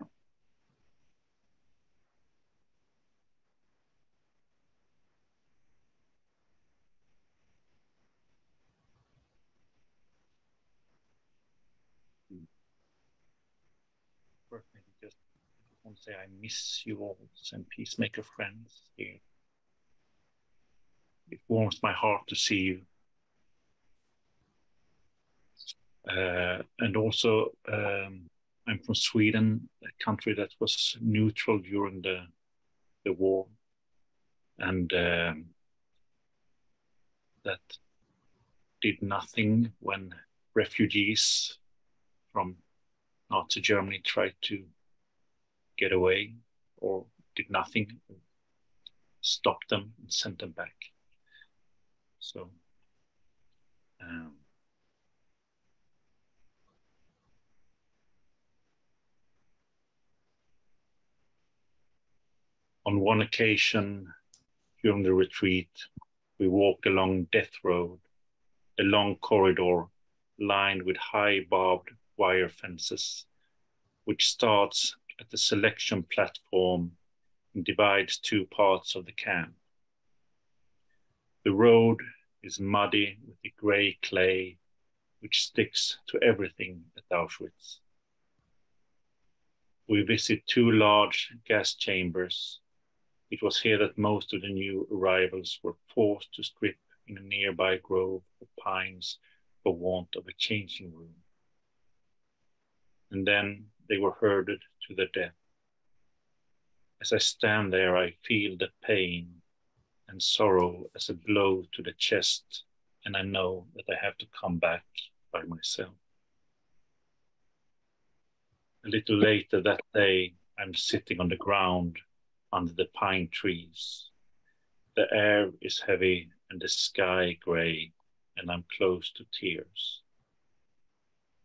First, maybe just want to say I miss you all, Zen Peacemaker friends here. It warms my heart to see you. And also, I'm from Sweden, a country that was neutral during the war, and that did nothing when refugees from Nazi Germany tried to get away, or did nothing, stopped them and sent them back. So on one occasion during the retreat, we walked along Death Road a long corridor lined with high barbed wire fences, which starts at the selection platform and divides two parts of the camp. The road is muddy with the grey clay which sticks to everything at Auschwitz. We visit two large gas chambers. It was here that most of the new arrivals were forced to strip in a nearby grove of pines for want of a changing room. And then they were herded to their death. As I stand there, I feel the pain and sorrow as a blow to the chest, and I know that I have to come back by myself. A little later that day, I'm sitting on the ground under the pine trees. The air is heavy and the sky gray, and I'm close to tears.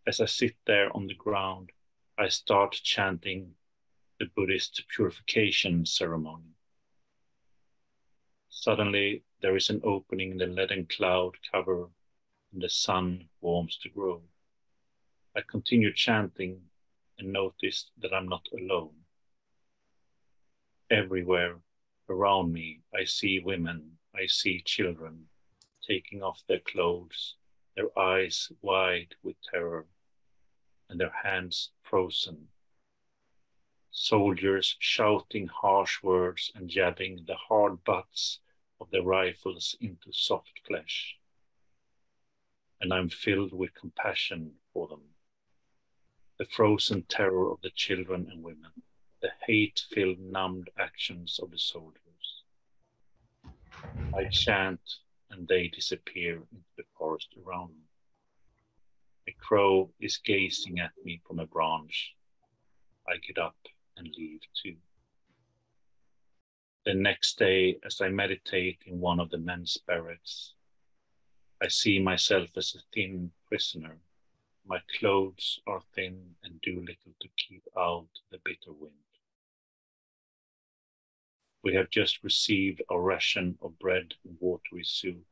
As I sit there on the ground, I start chanting the Buddhist purification ceremony. Suddenly, there is an opening in the leaden cloud cover, and the sun warms the grove. I continue chanting and notice that I'm not alone. Everywhere around me, I see women, I see children taking off their clothes, their eyes wide with terror, and their hands frozen. Soldiers shouting harsh words and jabbing the hard butts of their rifles into soft flesh. And I'm filled with compassion for them. The frozen terror of the children and women, the hate-filled, numbed actions of the soldiers. I chant and they disappear into the forest around me. A crow is gazing at me from a branch. I get up and leave too. The next day, as I meditate in one of the men's barracks, I see myself as a thin prisoner. My clothes are thin and do little to keep out the bitter wind. We have just received a ration of bread and watery soup.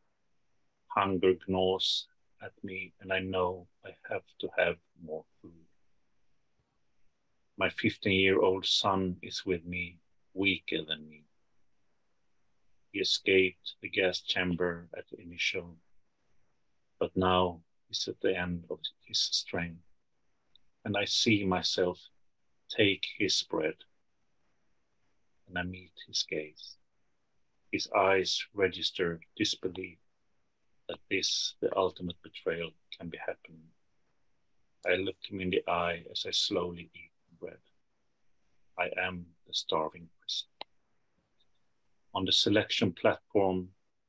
Hunger gnaws at me, and I know I have to have more food. My 15-year-old son is with me, weaker than me. He escaped the gas chamber at the initial, but now he's at the end of his strength. And I see myself take his bread, and I meet his gaze. His eyes register disbelief that this, the ultimate betrayal, can be happening. I look him in the eye as I slowly eat the bread. I am the starving prisoner. On the selection platform,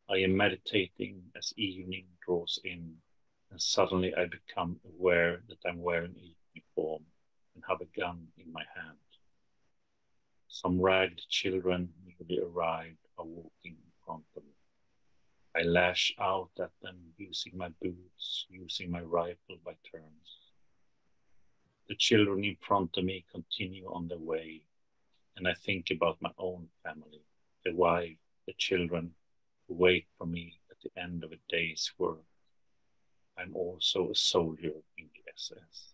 I am meditating as evening draws in, and suddenly I become aware that I'm wearing a uniform and have a gun in my hand. Some ragged children newly arrived are walking in front of me. I lash out at them using my boots, using my rifle by turns. The children in front of me continue on their way, and I think about my own family, the wife, the children who wait for me at the end of a day's work. I'm also a soldier in the SS.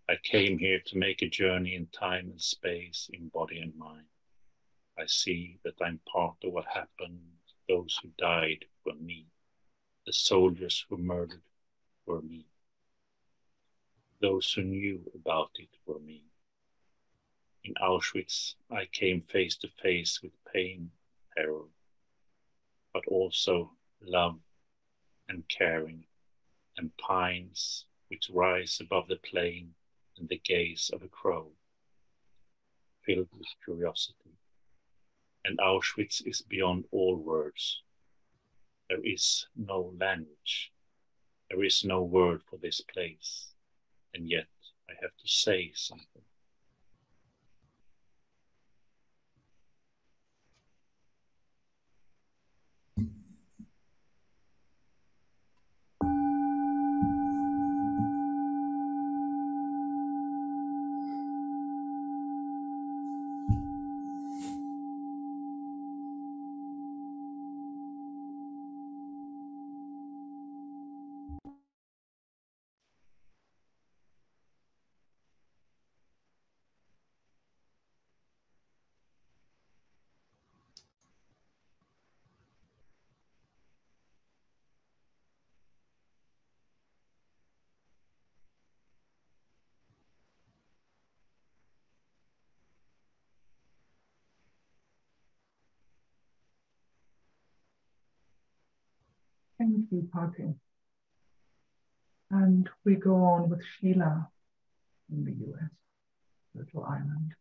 I came here to make a journey in time and space, in body and mind. I see that I'm part of what happened to those who died were me. The soldiers who murdered were me. Those who knew about it were me. In Auschwitz, I came face to face with pain, terror, but also love and caring, and pines which rise above the plain and the gaze of a crow, filled with curiosity. And Auschwitz is beyond all words. There is no language. There is no word for this place. And yet I have to say something. Thank you, Pati. And we go on with Sheila in the US, Little Island.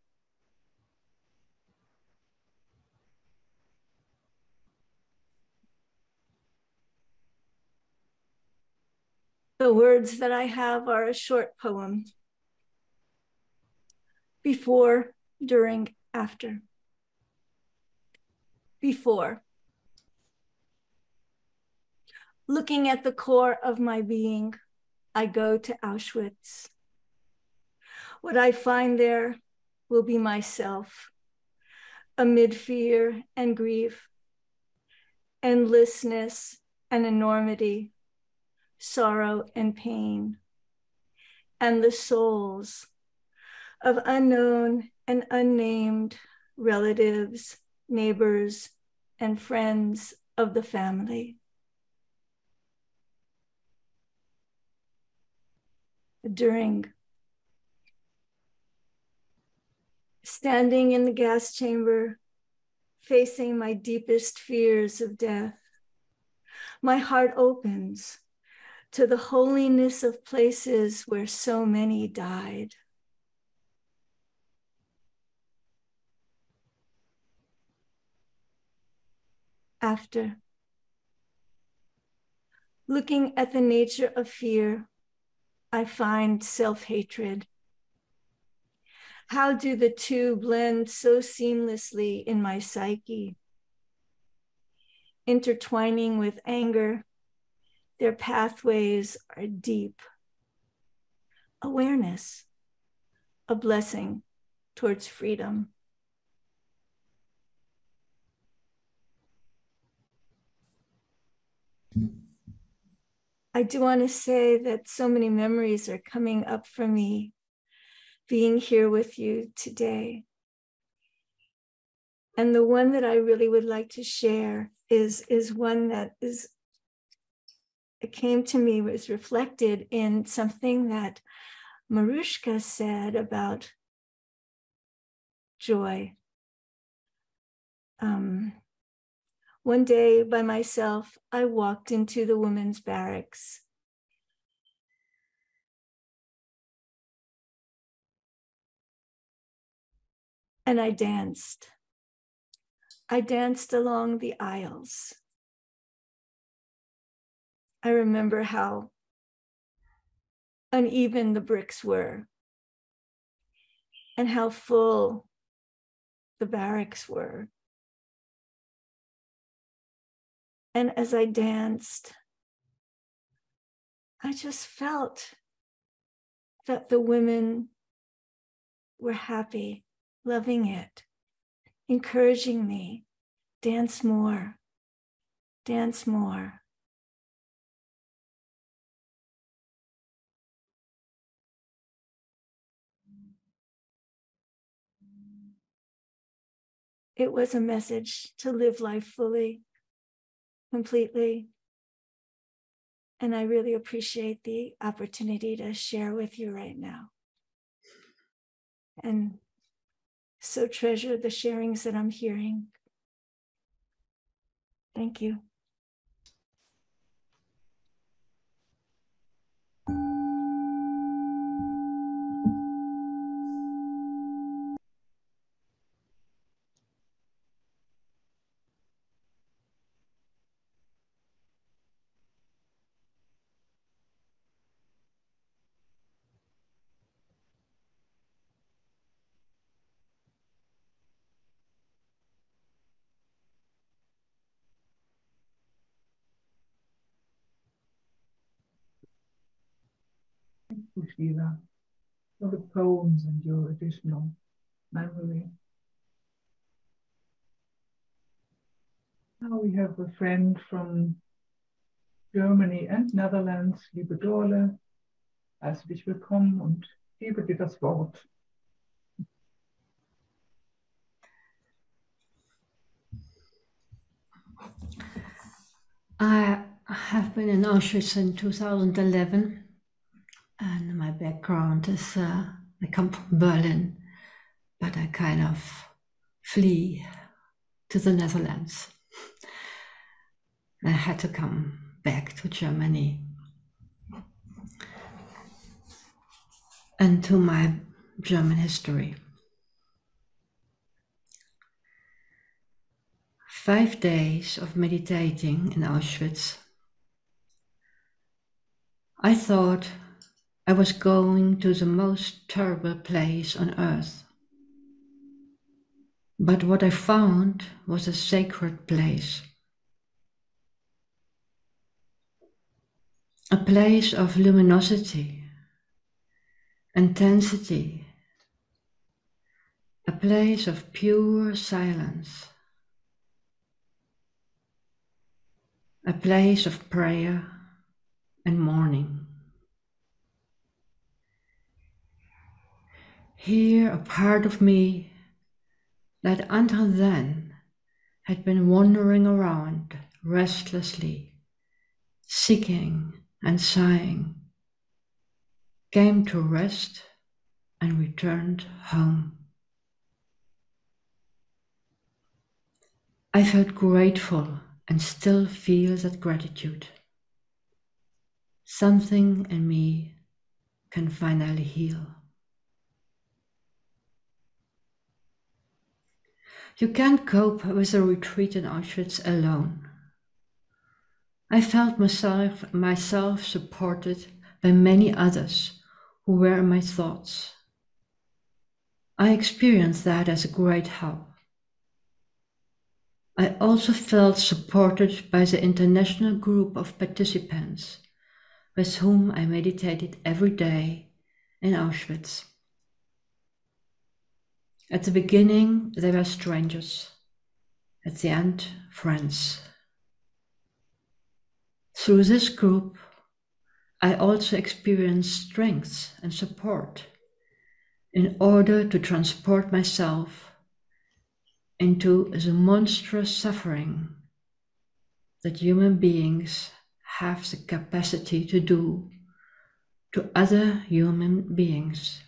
The words that I have are a short poem. Before, during, after. Before. Looking at the core of my being, I go to Auschwitz. What I find there will be myself, amid fear and grief, endlessness and enormity, sorrow and pain, and the souls of unknown and unnamed relatives, neighbors, and friends of the family. During, standing in the gas chamber, facing my deepest fears of death, my heart opens to the holiness of places where so many died. After, looking at the nature of fear, I find self-hatred. How do the two blend so seamlessly in my psyche? Intertwining with anger, their pathways are deep. Awareness, a blessing towards freedom. I do want to say that so many memories are coming up for me being here with you today. And the one that I really would like to share is one that it came to me, was reflected in something that Marushka said about joy. One day by myself, I walked into the women's barracks. And I danced. I danced along the aisles. I remember how uneven the bricks were and how full the barracks were. And as I danced, I just felt that the women were happy, loving it, encouraging me, dance more, dance more. It was a message to live life fully, completely. And I really appreciate the opportunity to share with you right now. And so treasure the sharings that I'm hearing. Thank you. Thank you, Sheila, for the poems and your additional memory. Now we have a friend from Germany and Netherlands, liebe Dorle. Herzlich willkommen und gebe dir das Wort. I have been in Auschwitz in 2011, and my background is I come from Berlin, but I kind of flee to the Netherlands. I had to come back to Germany and to my German history. 5 days of meditating in Auschwitz. I thought I was going to the most terrible place on earth. But what I found was a sacred place. A place of luminosity, intensity, a place of pure silence, a place of prayer and mourning. Here, a part of me that until then had been wandering around restlessly, seeking and sighing, came to rest and returned home. I felt grateful and still feel that gratitude. Something in me can finally heal. You can't cope with a retreat in Auschwitz alone. I felt myself supported by many others who were in my thoughts. I experienced that as a great help. I also felt supported by the international group of participants with whom I meditated every day in Auschwitz. At the beginning, they were strangers. At the end, friends. Through this group, I also experienced strength and support in order to transport myself into the monstrous suffering that human beings have the capacity to do to other human beings.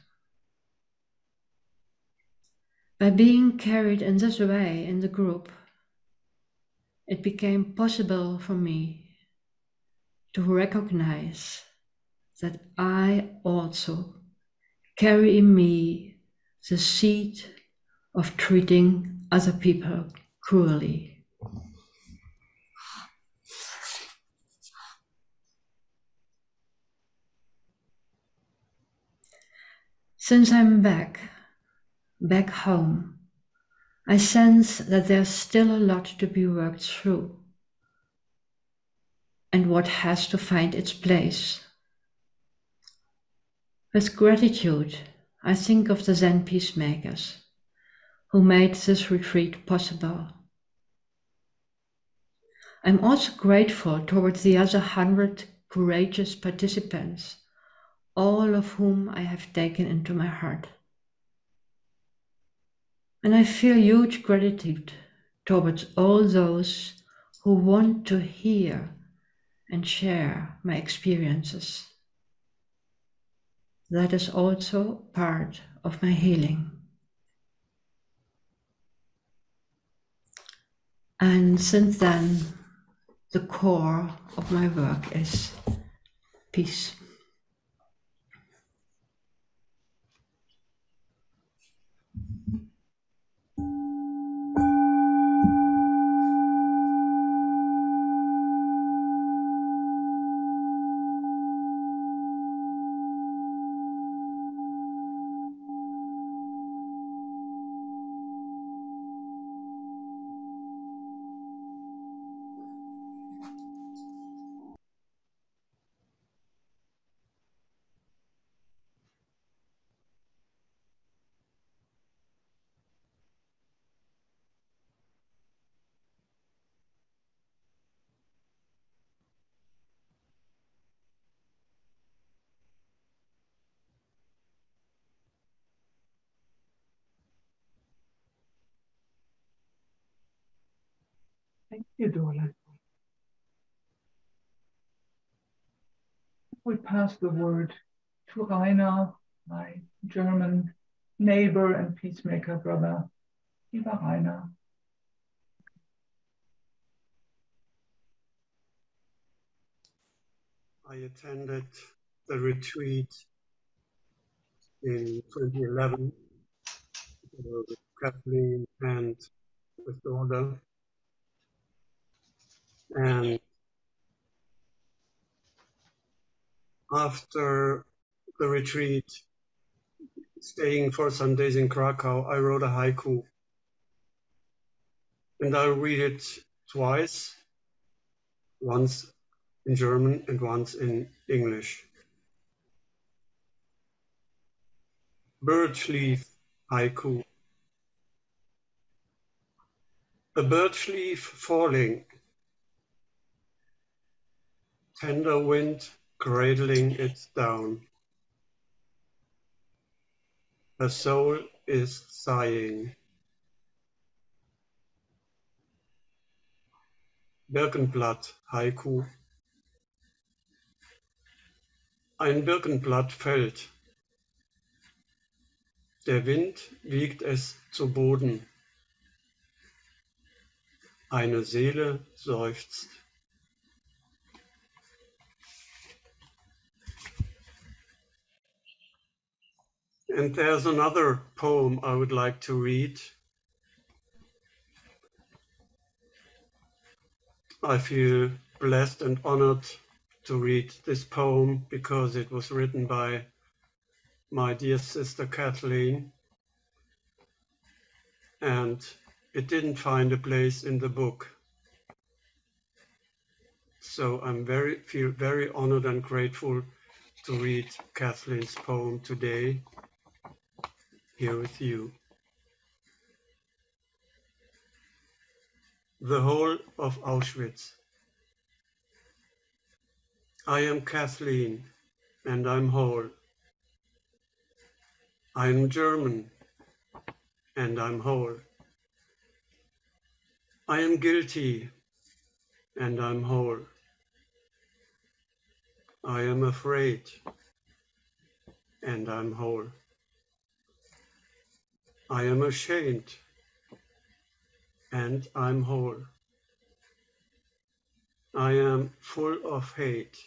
By being carried in this way in the group, it became possible for me to recognize that I also carry in me the seed of treating other people cruelly. Since I'm back home, I sense that there's still a lot to be worked through and what has to find its place. With gratitude, I think of the Zen Peacemakers who made this retreat possible. I'm also grateful towards the other 100 courageous participants, all of whom I have taken into my heart. And I feel huge gratitude towards all those who want to hear and share my experiences. That is also part of my healing. And since then, the core of my work is peace. Thank you, Dole. We pass the word to Rainer, my German neighbor and peacemaker brother. Lieber Rainer. I attended the retreat in 2011 with Kathleen and with Dorda. And after the retreat, staying for some days in Krakow, I wrote a haiku. And I'll read it twice, once in German and once in English. Bird leaf haiku. A bird leaf falling, tender wind cradling it down. Her soul is sighing. Birkenblatt haiku. Ein Birkenblatt fällt. Der Wind wiegt es zu Boden. Eine Seele seufzt. And there's another poem I would like to read. I feel blessed and honored to read this poem because it was written by my dear sister Kathleen, and it didn't find a place in the book. So I feel very honored and grateful to read Kathleen's poem today here with you. The whole of Auschwitz. I am Kathleen, and I'm whole. I'm German, and I'm whole. I am guilty, and I'm whole. I am afraid, and I'm whole. I am ashamed, and I'm whole. I am full of hate,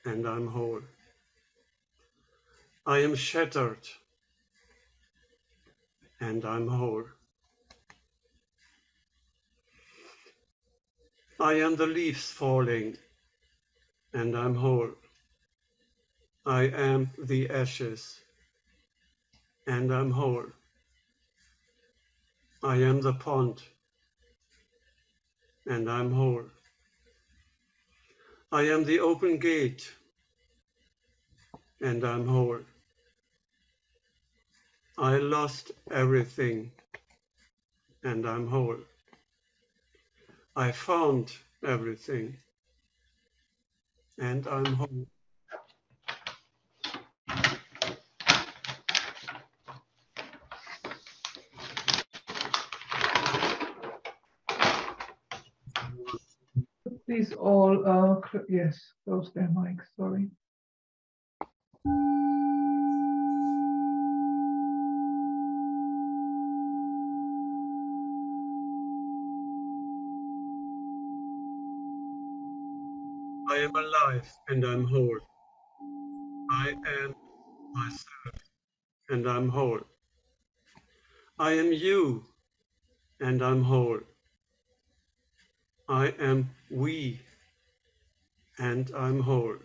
and I'm whole. I am shattered, and I'm whole. I am the leaves falling, and I'm whole. I am the ashes, and I'm whole. I am the pond, and I'm whole. I am the open gate, and I'm whole. I lost everything, and I'm whole. I found everything, and I'm whole. Please all, yes, close their mics, sorry. I am alive, and I'm whole. I am myself, and I'm whole. I am you, and I'm whole. I am we, and I'm whole.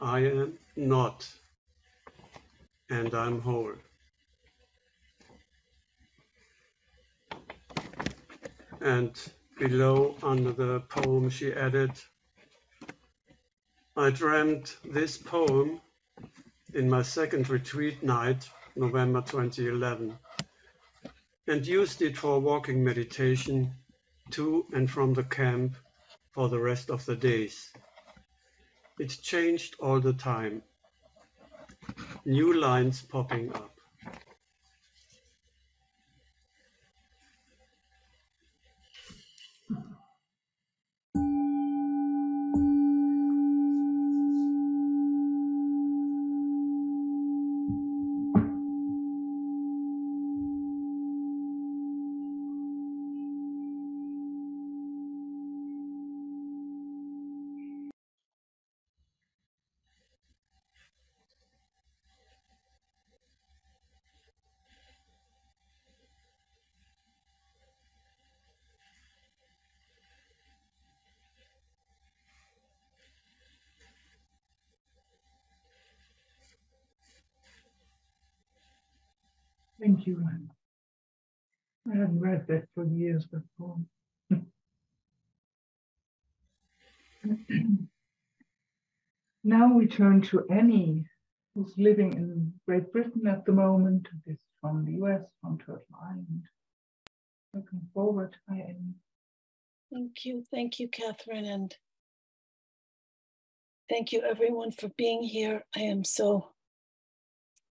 I am not, and I'm whole. And below, under the poem she added, I dreamt this poem in my second retreat night, November 2011, and used it for walking meditation to and from the camp for the rest of the days. It changed all the time, new lines popping up. Thank you. I haven't read that for years before. Now we turn to Annie, who's living in Great Britain at the moment. This from the US, from Turtle Island. Looking forward. Hi, Annie. Thank you, Catherine, and thank you everyone for being here. I am so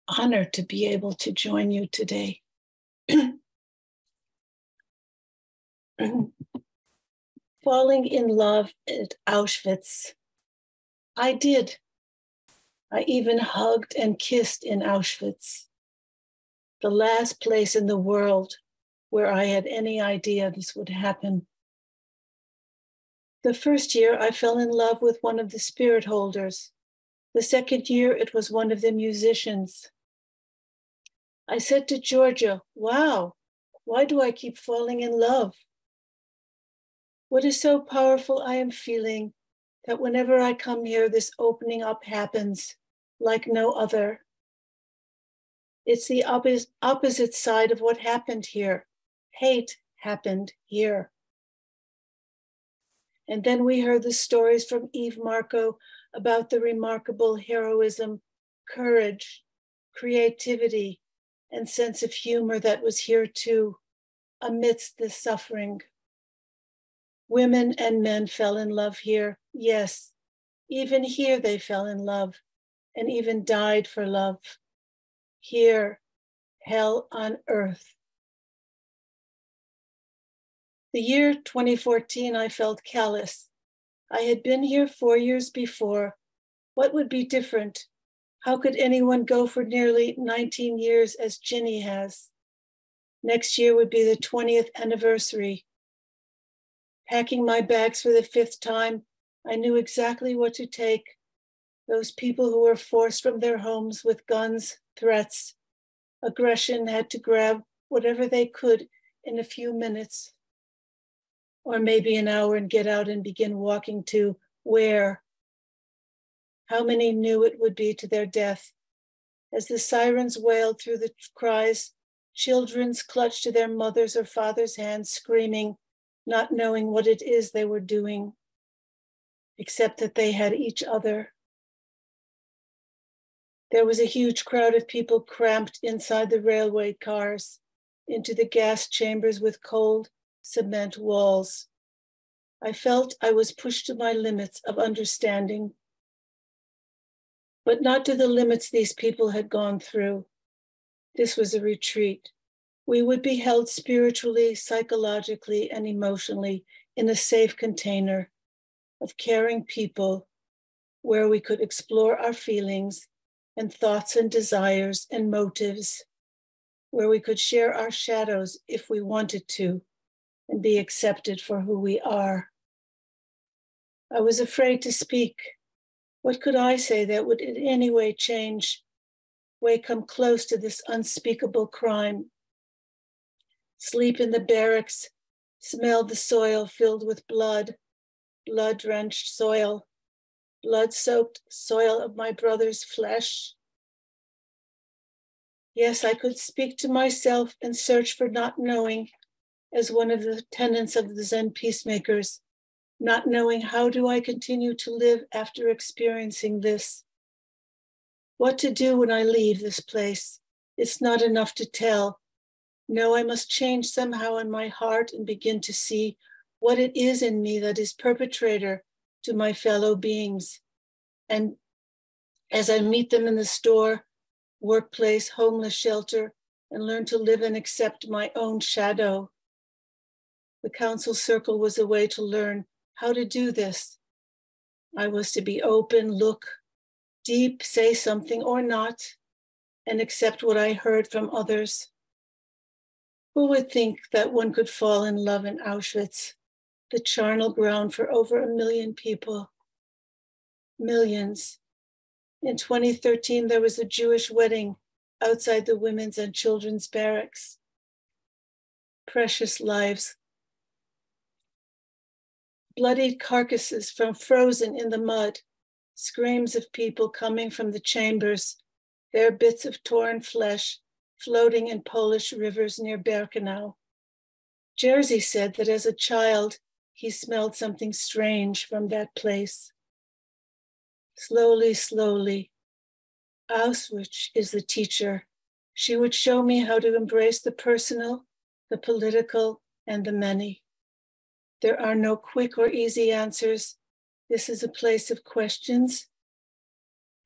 honored to be able to join you today. Falling in love at Auschwitz. I did. I even hugged and kissed in Auschwitz, the last place in the world where I had any idea this would happen. The first year, I fell in love with one of the spirit holders. The second year, it was one of the musicians. I said to Georgia, wow, why do I keep falling in love? What is so powerful I am feeling that whenever I come here, this opening up happens like no other. It's the opposite side of what happened here. Hate happened here. And then we heard the stories from Eve Marco about the remarkable heroism, courage, creativity, and sense of humor that was here too, amidst the suffering. Women and men fell in love here, yes. Even here they fell in love and even died for love. Here, hell on earth. The year 2014, I felt callous. I had been here 4 years before. What would be different? How could anyone go for nearly 19 years as Ginny has? Next year would be the 20th anniversary. Packing my bags for the 5th time, I knew exactly what to take. Those people who were forced from their homes with guns, threats, aggression had to grab whatever they could in a few minutes, or maybe an hour, and get out and begin walking to where? How many knew it would be to their death? As the sirens wailed through the cries, children clutched to their mother's or father's hands, screaming, not knowing what it is they were doing, except that they had each other. There was a huge crowd of people cramped inside the railway cars, into the gas chambers with cold cement walls. I felt I was pushed to my limits of understanding, but not to the limits these people had gone through. This was a retreat. We would be held spiritually, psychologically, and emotionally in a safe container of caring people where we could explore our feelings and thoughts and desires and motives, where we could share our shadows if we wanted to and be accepted for who we are. I was afraid to speak. What could I say that would in any way come close to this unspeakable crime? Sleep in the barracks, smell the soil filled with blood, blood-drenched soil, blood-soaked soil of my brother's flesh. Yes, I could speak to myself and search for not knowing, as one of the tenets of the Zen Peacemakers, not knowing how do I continue to live after experiencing this. What to do when I leave this place? It's not enough to tell. No, I must change somehow in my heart and begin to see what it is in me that is perpetrator to my fellow beings. And as I meet them in the store, workplace, homeless shelter, and learn to live and accept my own shadow. The council circle was a way to learn how to do this. I was to be open, look deep, say something or not, and accept what I heard from others. Who would think that one could fall in love in Auschwitz, the charnel ground for over 1 million people? Millions. In 2013, there was a Jewish wedding outside the women's and children's barracks. Precious lives. Bloodied carcasses frozen in the mud, screams of people coming from the chambers, their bits of torn flesh floating in Polish rivers near Birkenau. Jerzy said that as a child, he smelled something strange from that place. Slowly, slowly, Auschwitz is the teacher. She would show me how to embrace the personal, the political, and the many. There are no quick or easy answers. This is a place of questions.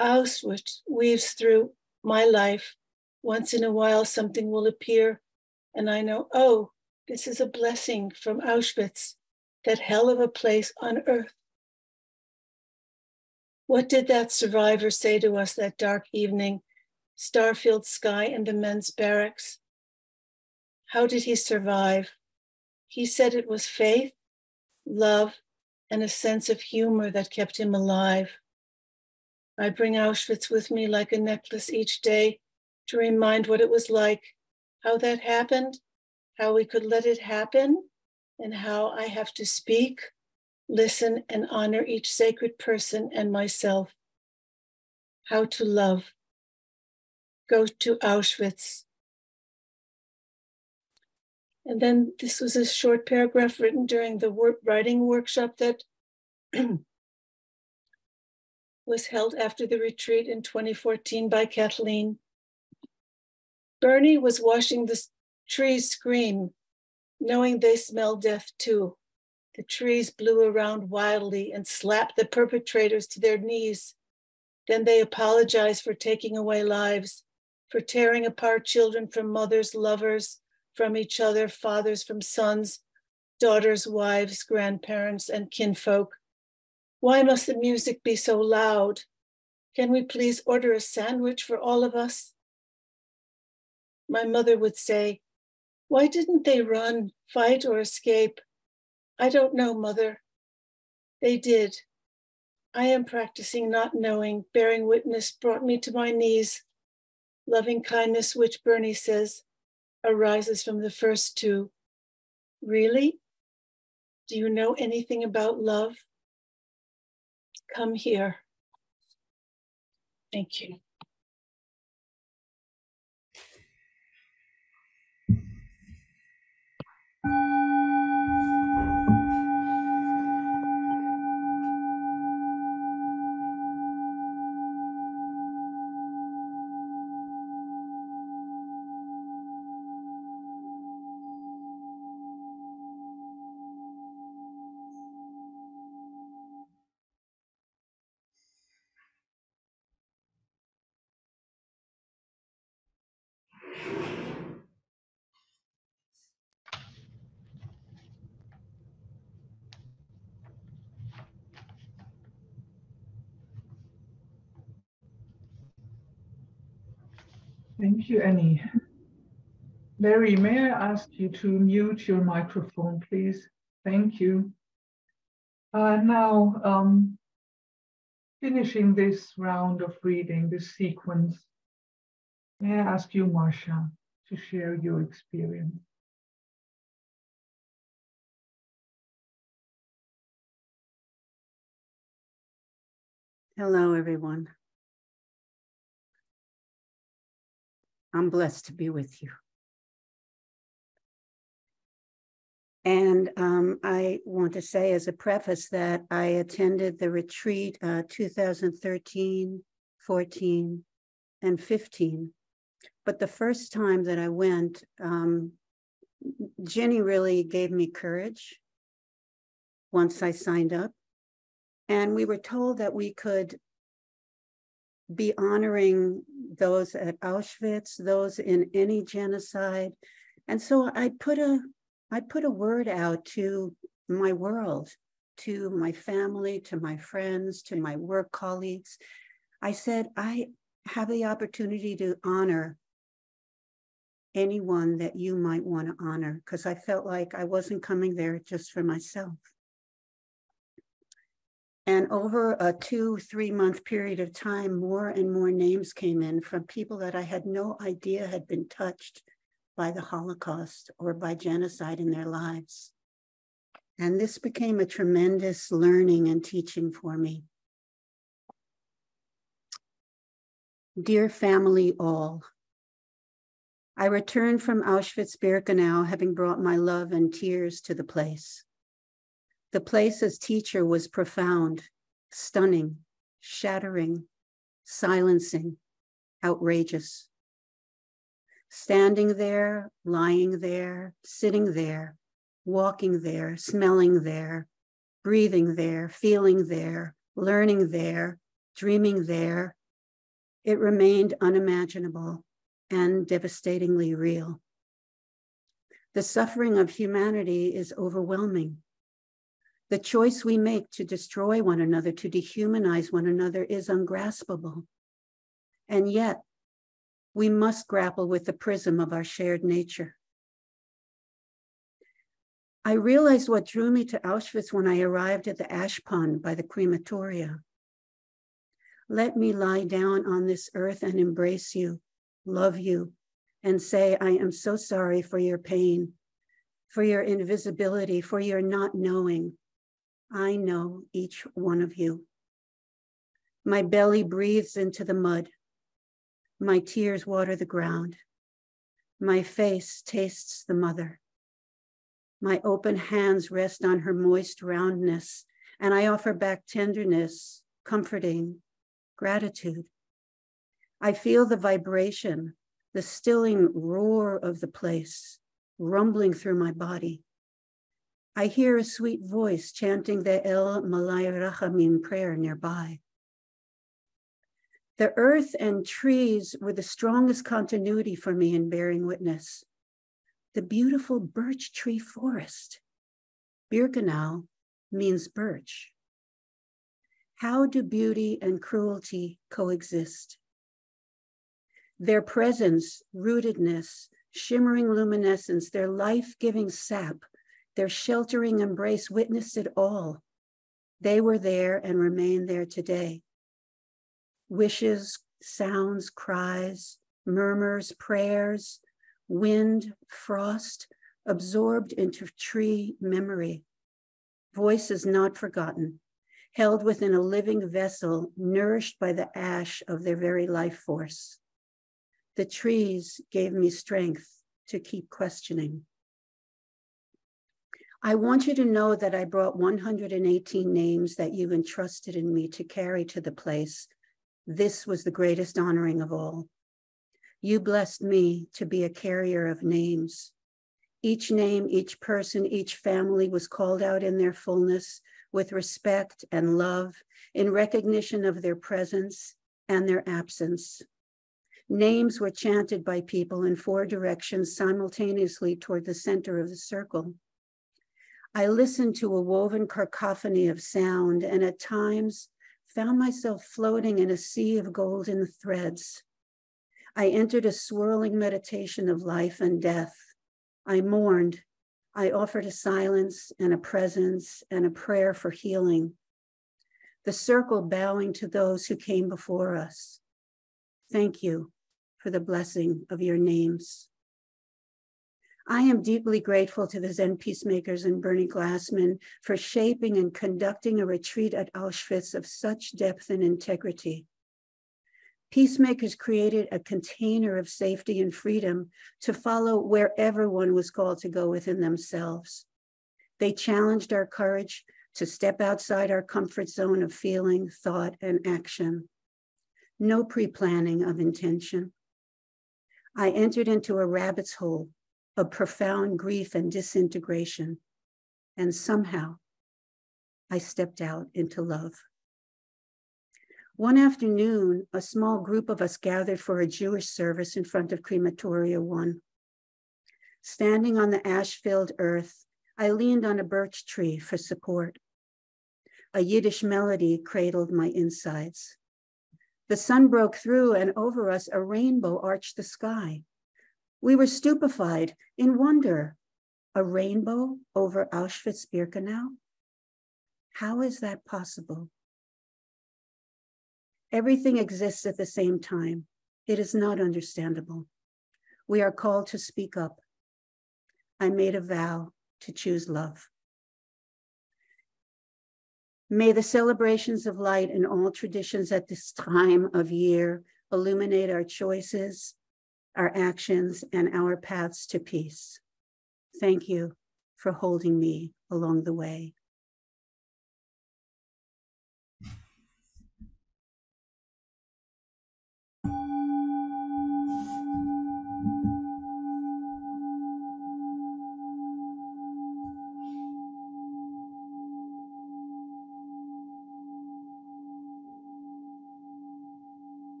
Auschwitz weaves through my life. Once in a while, something will appear, and I know, oh, this is a blessing from Auschwitz, that hell of a place on earth. What did that survivor say to us that dark evening, star-filled sky in the men's barracks? How did he survive? He said it was faith, love, and a sense of humor that kept him alive. I bring Auschwitz with me like a necklace each day to remind what it was like, how that happened, how we could let it happen, and how I have to speak, listen, and honor each sacred person and myself. How to love. Go to Auschwitz. And then this was a short paragraph written during the writing workshop that was held after the retreat in 2014 by Kathleen. Bernie was watching the trees scream, knowing they smelled death too. The trees blew around wildly and slapped the perpetrators to their knees. Then they apologized for taking away lives, for tearing apart children from mothers, lovers, from each other, fathers from sons, daughters, wives, grandparents, and kinfolk. Why must the music be so loud? Can we please order a sandwich for all of us? My mother would say, why didn't they run, fight, or escape? I don't know, Mother. They did. I am practicing not knowing. Bearing witness brought me to my knees. Loving kindness, which Bernie says, arises from the first two. Really? Do you know anything about love? Come here. Thank you. Thank you, Annie. Larry, may I ask you to mute your microphone, please? Thank you. Now, finishing this round of reading, this sequence, may I ask you, Marcia, to share your experience? Hello, everyone. I'm blessed to be with you. And I want to say as a preface that I attended the retreat 2013, 14, and 15. But the first time that I went, Jenny really gave me courage once I signed up. And we were told that we could be honoring those at Auschwitz, those in any genocide. And so I put a word out to my world, to my family, to my friends, to my work colleagues. I said, I have the opportunity to honor anyone that you might want to honor, because I felt like I wasn't coming there just for myself. And over a 2-3 month period of time, more and more names came in from people that I had no idea had been touched by the Holocaust or by genocide in their lives. And this became a tremendous learning and teaching for me. Dear family all, I returned from Auschwitz-Birkenau, having brought my love and tears to the place. The place as teacher was profound, stunning, shattering, silencing, outrageous. Standing there, lying there, sitting there, walking there, smelling there, breathing there, feeling there, learning there, dreaming there, it remained unimaginable and devastatingly real. The suffering of humanity is overwhelming. The choice we make to destroy one another, to dehumanize one another, is ungraspable. And yet, we must grapple with the prism of our shared nature. I realized what drew me to Auschwitz when I arrived at the AschePerlen by the crematoria. Let me lie down on this earth and embrace you, love you, and say, I am so sorry for your pain, for your invisibility, for your not knowing. I know each one of you. My belly breathes into the mud. My tears water the ground. My face tastes the mother. My open hands rest on her moist roundness, and I offer back tenderness, comforting, gratitude. I feel the vibration, the stilling roar of the place rumbling through my body. I hear a sweet voice chanting the El Malay Rachamim prayer nearby. The earth and trees were the strongest continuity for me in bearing witness. The beautiful birch tree forest. Birkenau means birch. How do beauty and cruelty coexist? Their presence, rootedness, shimmering luminescence, their life-giving sap, their sheltering embrace witnessed it all. They were there and remain there today. Wishes, sounds, cries, murmurs, prayers, wind, frost, absorbed into tree memory. Voices not forgotten, held within a living vessel, nourished by the ash of their very life force. The trees gave me strength to keep questioning. I want you to know that I brought 118 names that you entrusted in me to carry to the place. This was the greatest honoring of all. You blessed me to be a carrier of names. Each name, each person, each family was called out in their fullness with respect and love in recognition of their presence and their absence. Names were chanted by people in 4 directions simultaneously toward the center of the circle. I listened to a woven cacophony of sound and at times found myself floating in a sea of golden threads. I entered a swirling meditation of life and death. I mourned. I offered a silence and a presence and a prayer for healing. The circle bowing to those who came before us. Thank you for the blessing of your names. I am deeply grateful to the Zen Peacemakers and Bernie Glassman for shaping and conducting a retreat at Auschwitz of such depth and integrity. Peacemakers created a container of safety and freedom to follow wherever one was called to go within themselves. They challenged our courage to step outside our comfort zone of feeling, thought, and action. No pre-planning of intention. I entered into a rabbit's hole of profound grief and disintegration, and somehow I stepped out into love. One afternoon, a small group of us gathered for a Jewish service in front of Crematoria 1. Standing on the ash-filled earth, I leaned on a birch tree for support. A Yiddish melody cradled my insides. The sun broke through, and over us, a rainbow arched the sky. We were stupefied in wonder. A rainbow over Auschwitz-Birkenau? How is that possible? Everything exists at the same time. It is not understandable. We are called to speak up. I made a vow to choose love. May the celebrations of light in all traditions at this time of year illuminate our choices, our actions, and our paths to peace. Thank you for holding me along the way.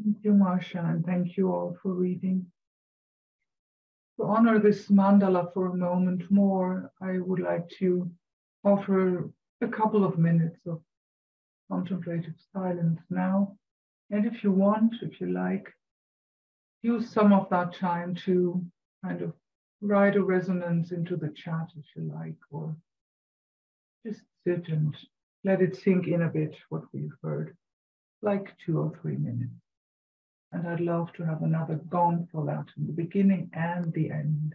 Thank you, Marsha, and thank you all for reading. To honor this mandala for a moment more, I would like to offer a couple of minutes of contemplative silence now. And if you want, if you like, use some of that time to kind of write a resonance into the chat if you like, or just sit and let it sink in a bit what we've heard, like 2 or 3 minutes. And I'd love to have another gong for that in the beginning and the end.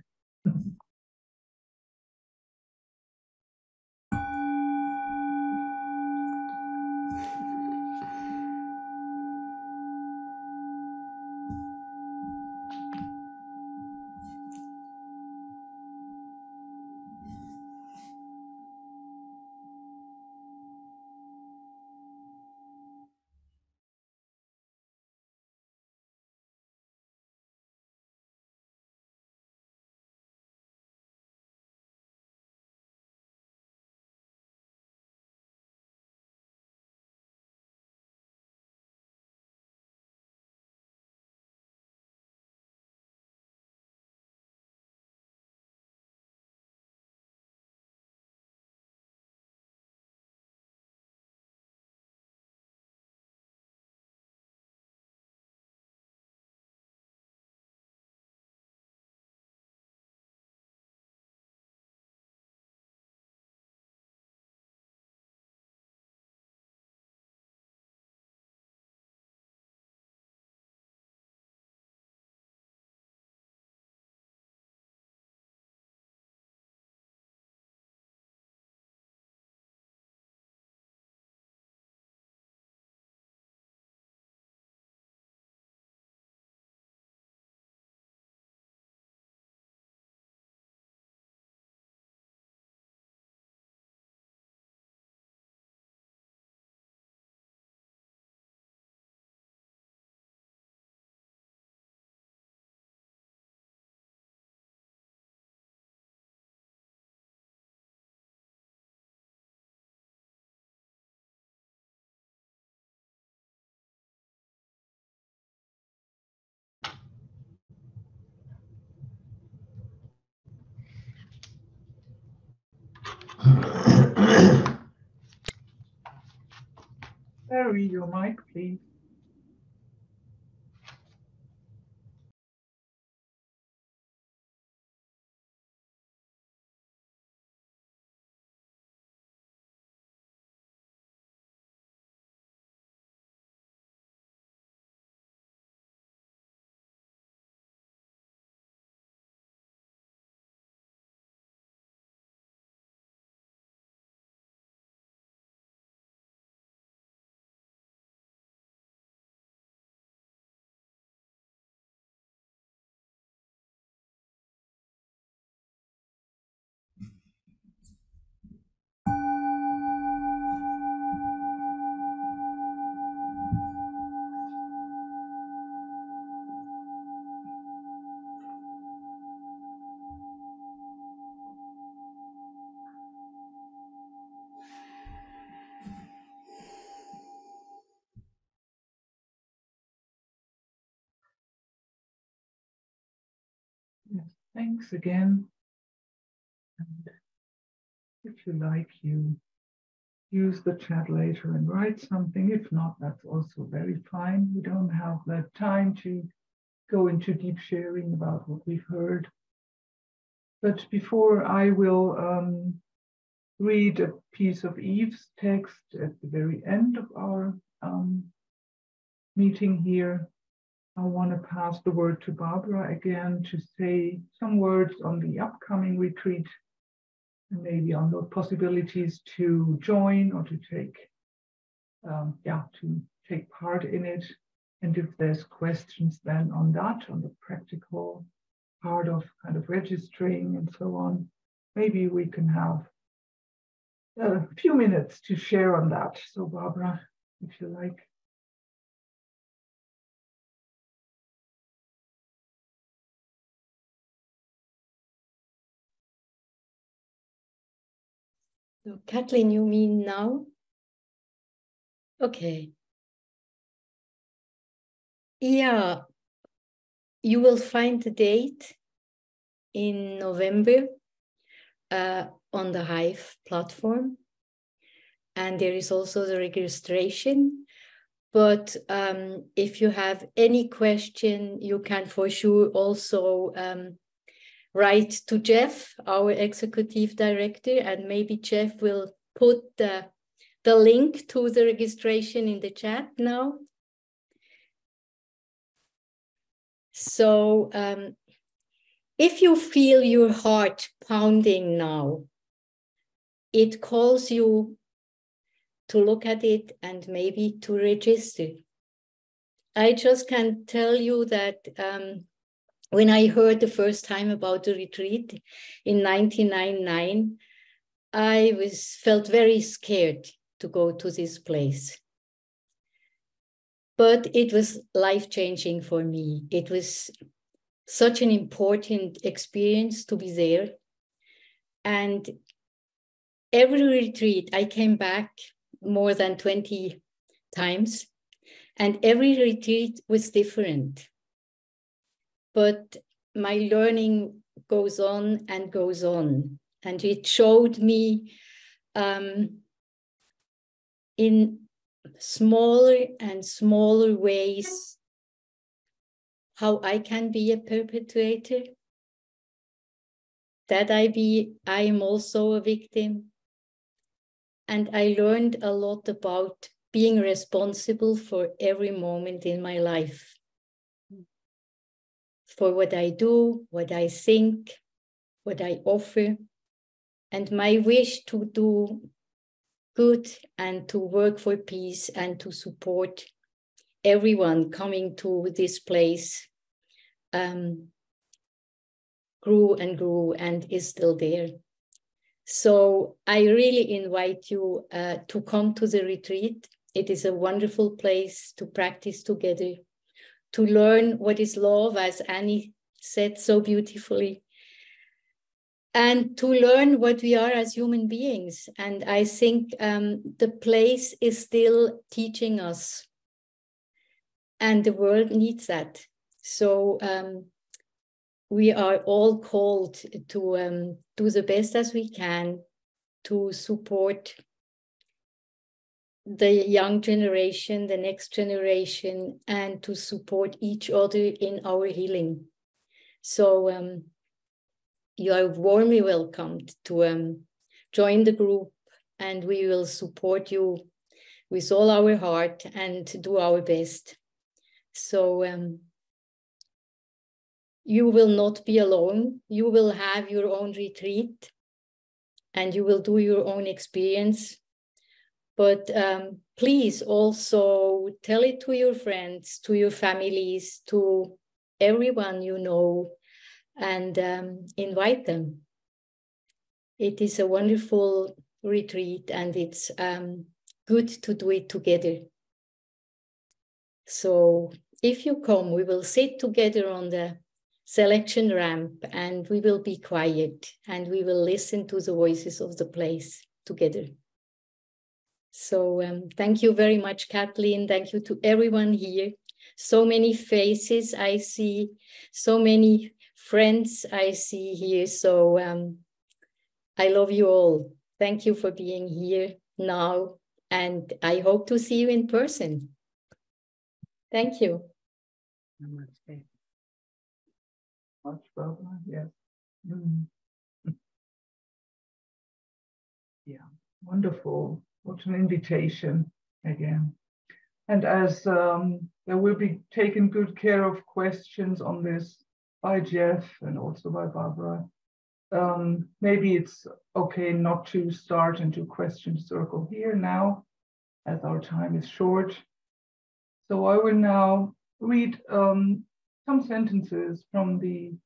Barry, your mic, please. Yes, thanks again. And if you like, you use the chat later and write something. If not, that's also very fine. We don't have that time to go into deep sharing about what we've heard. But before I will read a piece of Eve's text at the very end of our meeting here. I want to pass the word to Barbara again to say some words on the upcoming retreat and maybe on the possibilities to join or to take, to take part in it. And if there's questions then on that, on the practical part of kind of registering and so on, maybe we can have a few minutes to share on that. So Barbara, if you like. So Kathleen, you mean now? Okay. Yeah, you will find the date in November on the Hive platform. And there is also the registration. But if you have any question, you can for sure also write to Jeff, our executive director, and maybe Jeff will put the link to the registration in the chat now. So if you feel your heart pounding now, it calls you to look at it and maybe to register. I just can tell you that when I heard the first time about the retreat in 1999, I felt very scared to go to this place. But it was life-changing for me. It was such an important experience to be there. And every retreat, I came back more than 20 times, and every retreat was different. But my learning goes on and goes on. And it showed me in smaller and smaller ways how I can be a perpetrator, that I am also a victim. And I learned a lot about being responsible for every moment in my life. For what I do, what I think, what I offer, and my wish to do good and to work for peace and to support everyone coming to this place grew and grew and is still there. So I really invite you to come to the retreat. It is a wonderful place to practice together, to learn what is love, as Annie said so beautifully, and to learn what we are as human beings. And I think the place is still teaching us, and the world needs that. So we are all called to do the best as we can to support the young generation, the next generation, and to support each other in our healing. So you are warmly welcomed to join the group, and we will support you with all our heart and do our best. So you will not be alone. You will have your own retreat and you will do your own experience. But please also tell it to your friends, to your families, to everyone you know, and invite them. It is a wonderful retreat, and it's good to do it together. So if you come, we will sit together on the selection ramp, and we will be quiet, and we will listen to the voices of the place together. So thank you very much, Kathleen. Thank you to everyone here. So many faces I see, so many friends I see here. So I love you all. Thank you for being here now, and I hope to see you in person. Thank you. Namaste. Much Barbara, yes. Mm. Yeah. Wonderful. What an invitation again. And as there will be taken good care of questions on this by Jeff and also by Barbara, maybe it's okay not to start into question circle here now, as our time is short. So I will now read some sentences from the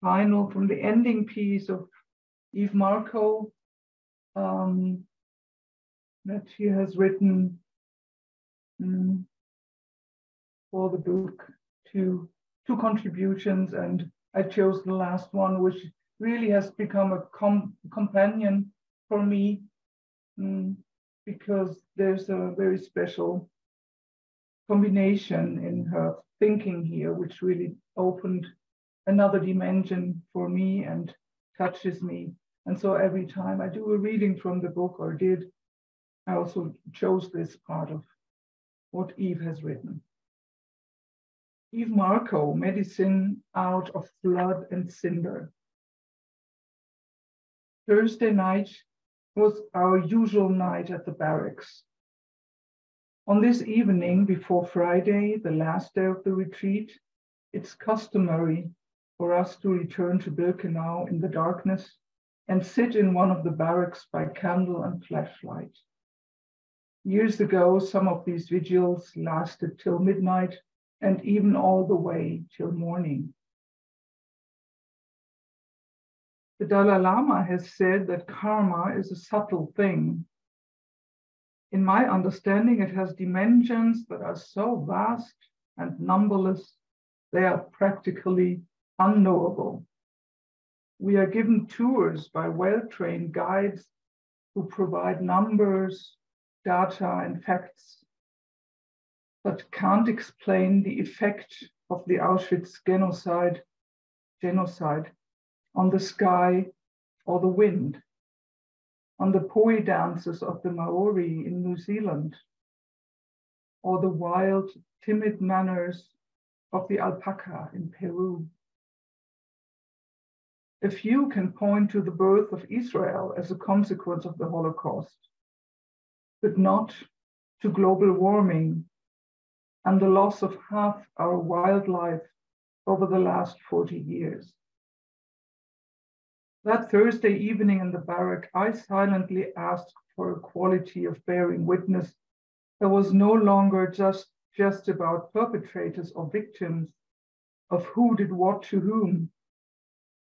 ending piece of Eve Marco that she has written for the book, two contributions, and I chose the last one, which really has become a companion for me because there's a very special combination in her thinking here, which really opened another dimension for me and touches me. And so every time I do a reading from the book, or did, I also chose this part of what Eve has written. Eve Marco, Medicine Out of Blood and Cinder. Thursday night was our usual night at the barracks. On this evening before Friday, the last day of the retreat, it's customary for us to return to Birkenau in the darkness and sit in one of the barracks by candle and flashlight. Years ago, some of these vigils lasted till midnight and even all the way till morning. The Dalai Lama has said that karma is a subtle thing. In my understanding, it has dimensions that are so vast and numberless, they are practically unknowable. We are given tours by well-trained guides who provide numbers, data, and facts, but can't explain the effect of the Auschwitz genocide on the sky or the wind, on the poi dances of the Maori in New Zealand, or the wild, timid manners of the alpaca in Peru. A few can point to the birth of Israel as a consequence of the Holocaust, but not to global warming and the loss of half our wildlife over the last 40 years. That Thursday evening in the barrack, I silently asked for a quality of bearing witness that was no longer just about perpetrators or victims, of who did what to whom,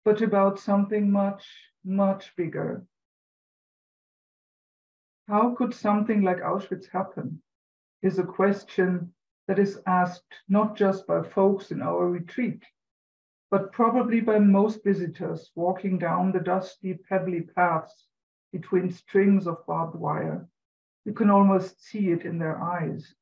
but about something much, much bigger. How could something like Auschwitz happen is a question that is asked not just by folks in our retreat, but probably by most visitors walking down the dusty, pebbly paths between strings of barbed wire. You can almost see it in their eyes.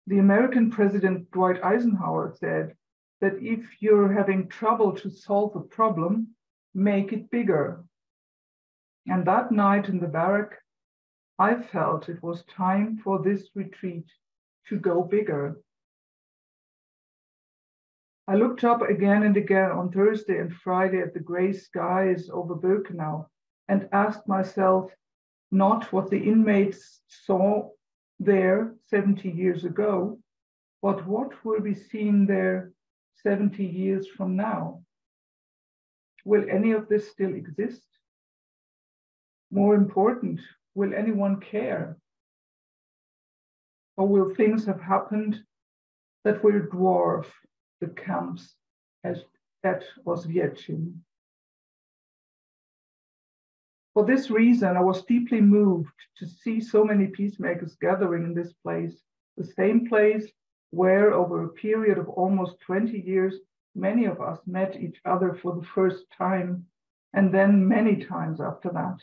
The American President Dwight Eisenhower said that if you're having trouble to solve a problem, make it bigger. And that night in the barrack, I felt it was time for this retreat to go bigger. I looked up again and again on Thursday and Friday at the gray skies over Birkenau and asked myself not what the inmates saw there 70 years ago, but what will be seen there 70 years from now. Will any of this still exist? More important, will anyone care? Or will things have happened that will dwarf the camps as at Auschwitz? For this reason, I was deeply moved to see so many peacemakers gathering in this place, the same place where over a period of almost 20 years, many of us met each other for the first time, and then many times after that.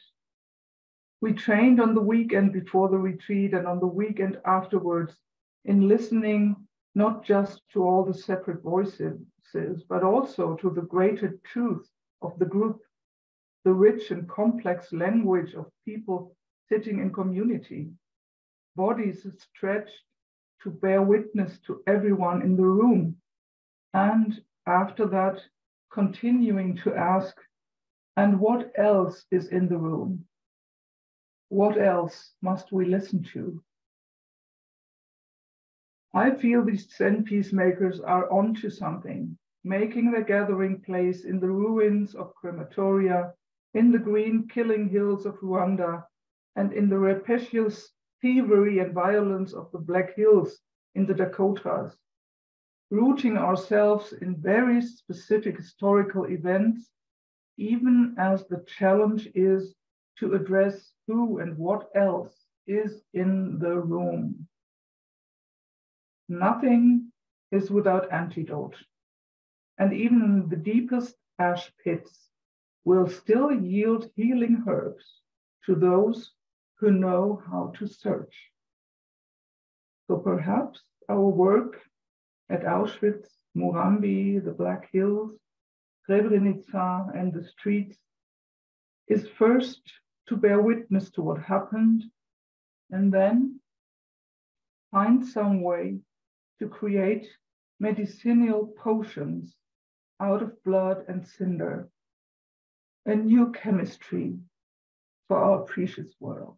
We trained on the weekend before the retreat and on the weekend afterwards in listening not just to all the separate voices, but also to the greater truth of the group, the rich and complex language of people sitting in community, bodies stretched to bear witness to everyone in the room, and after that, continuing to ask, and what else is in the room? What else must we listen to? I feel these Zen peacemakers are onto something, making their gathering place in the ruins of crematoria, in the green killing hills of Rwanda, and in the rapacious thievery and violence of the Black Hills in the Dakotas, rooting ourselves in very specific historical events, even as the challenge is to address who and what else is in the room. Nothing is without antidote, and even in the deepest ash pits will still yield healing herbs to those who know how to search. So perhaps our work at Auschwitz, Murambi, the Black Hills, Srebrenica, and the streets is first to bear witness to what happened, and then find some way to create medicinal potions out of blood and cinder, a new chemistry for our precious world.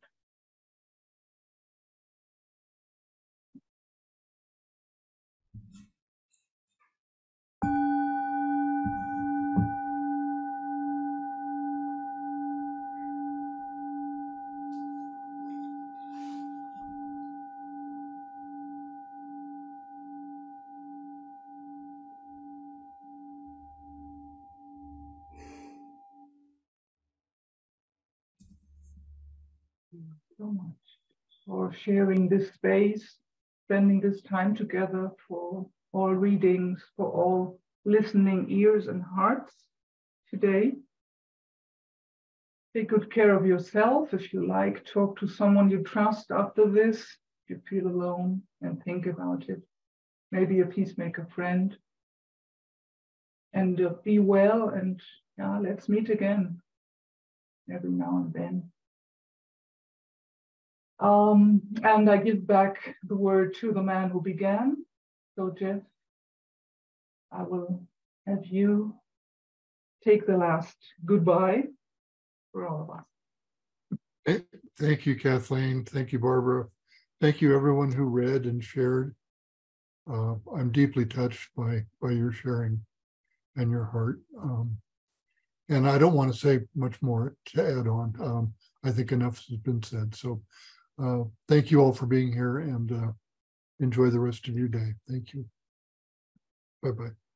So much for sharing this space, spending this time together, for all readings, for all listening ears and hearts today. Take good care of yourself. If you like, talk to someone you trust after this. If you feel alone, and think about it. Maybe a peacemaker friend. And be well, and let's meet again every now and then. And I give back the word to the man who began. So Jeff, I will have you take the last goodbye for all of us. Thank you, Kathleen. Thank you, Barbara. Thank you, everyone who read and shared. I'm deeply touched by your sharing and your heart. And I don't want to say much more to add on. I think enough has been said. So thank you all for being here, and enjoy the rest of your day. Thank you. Bye-bye.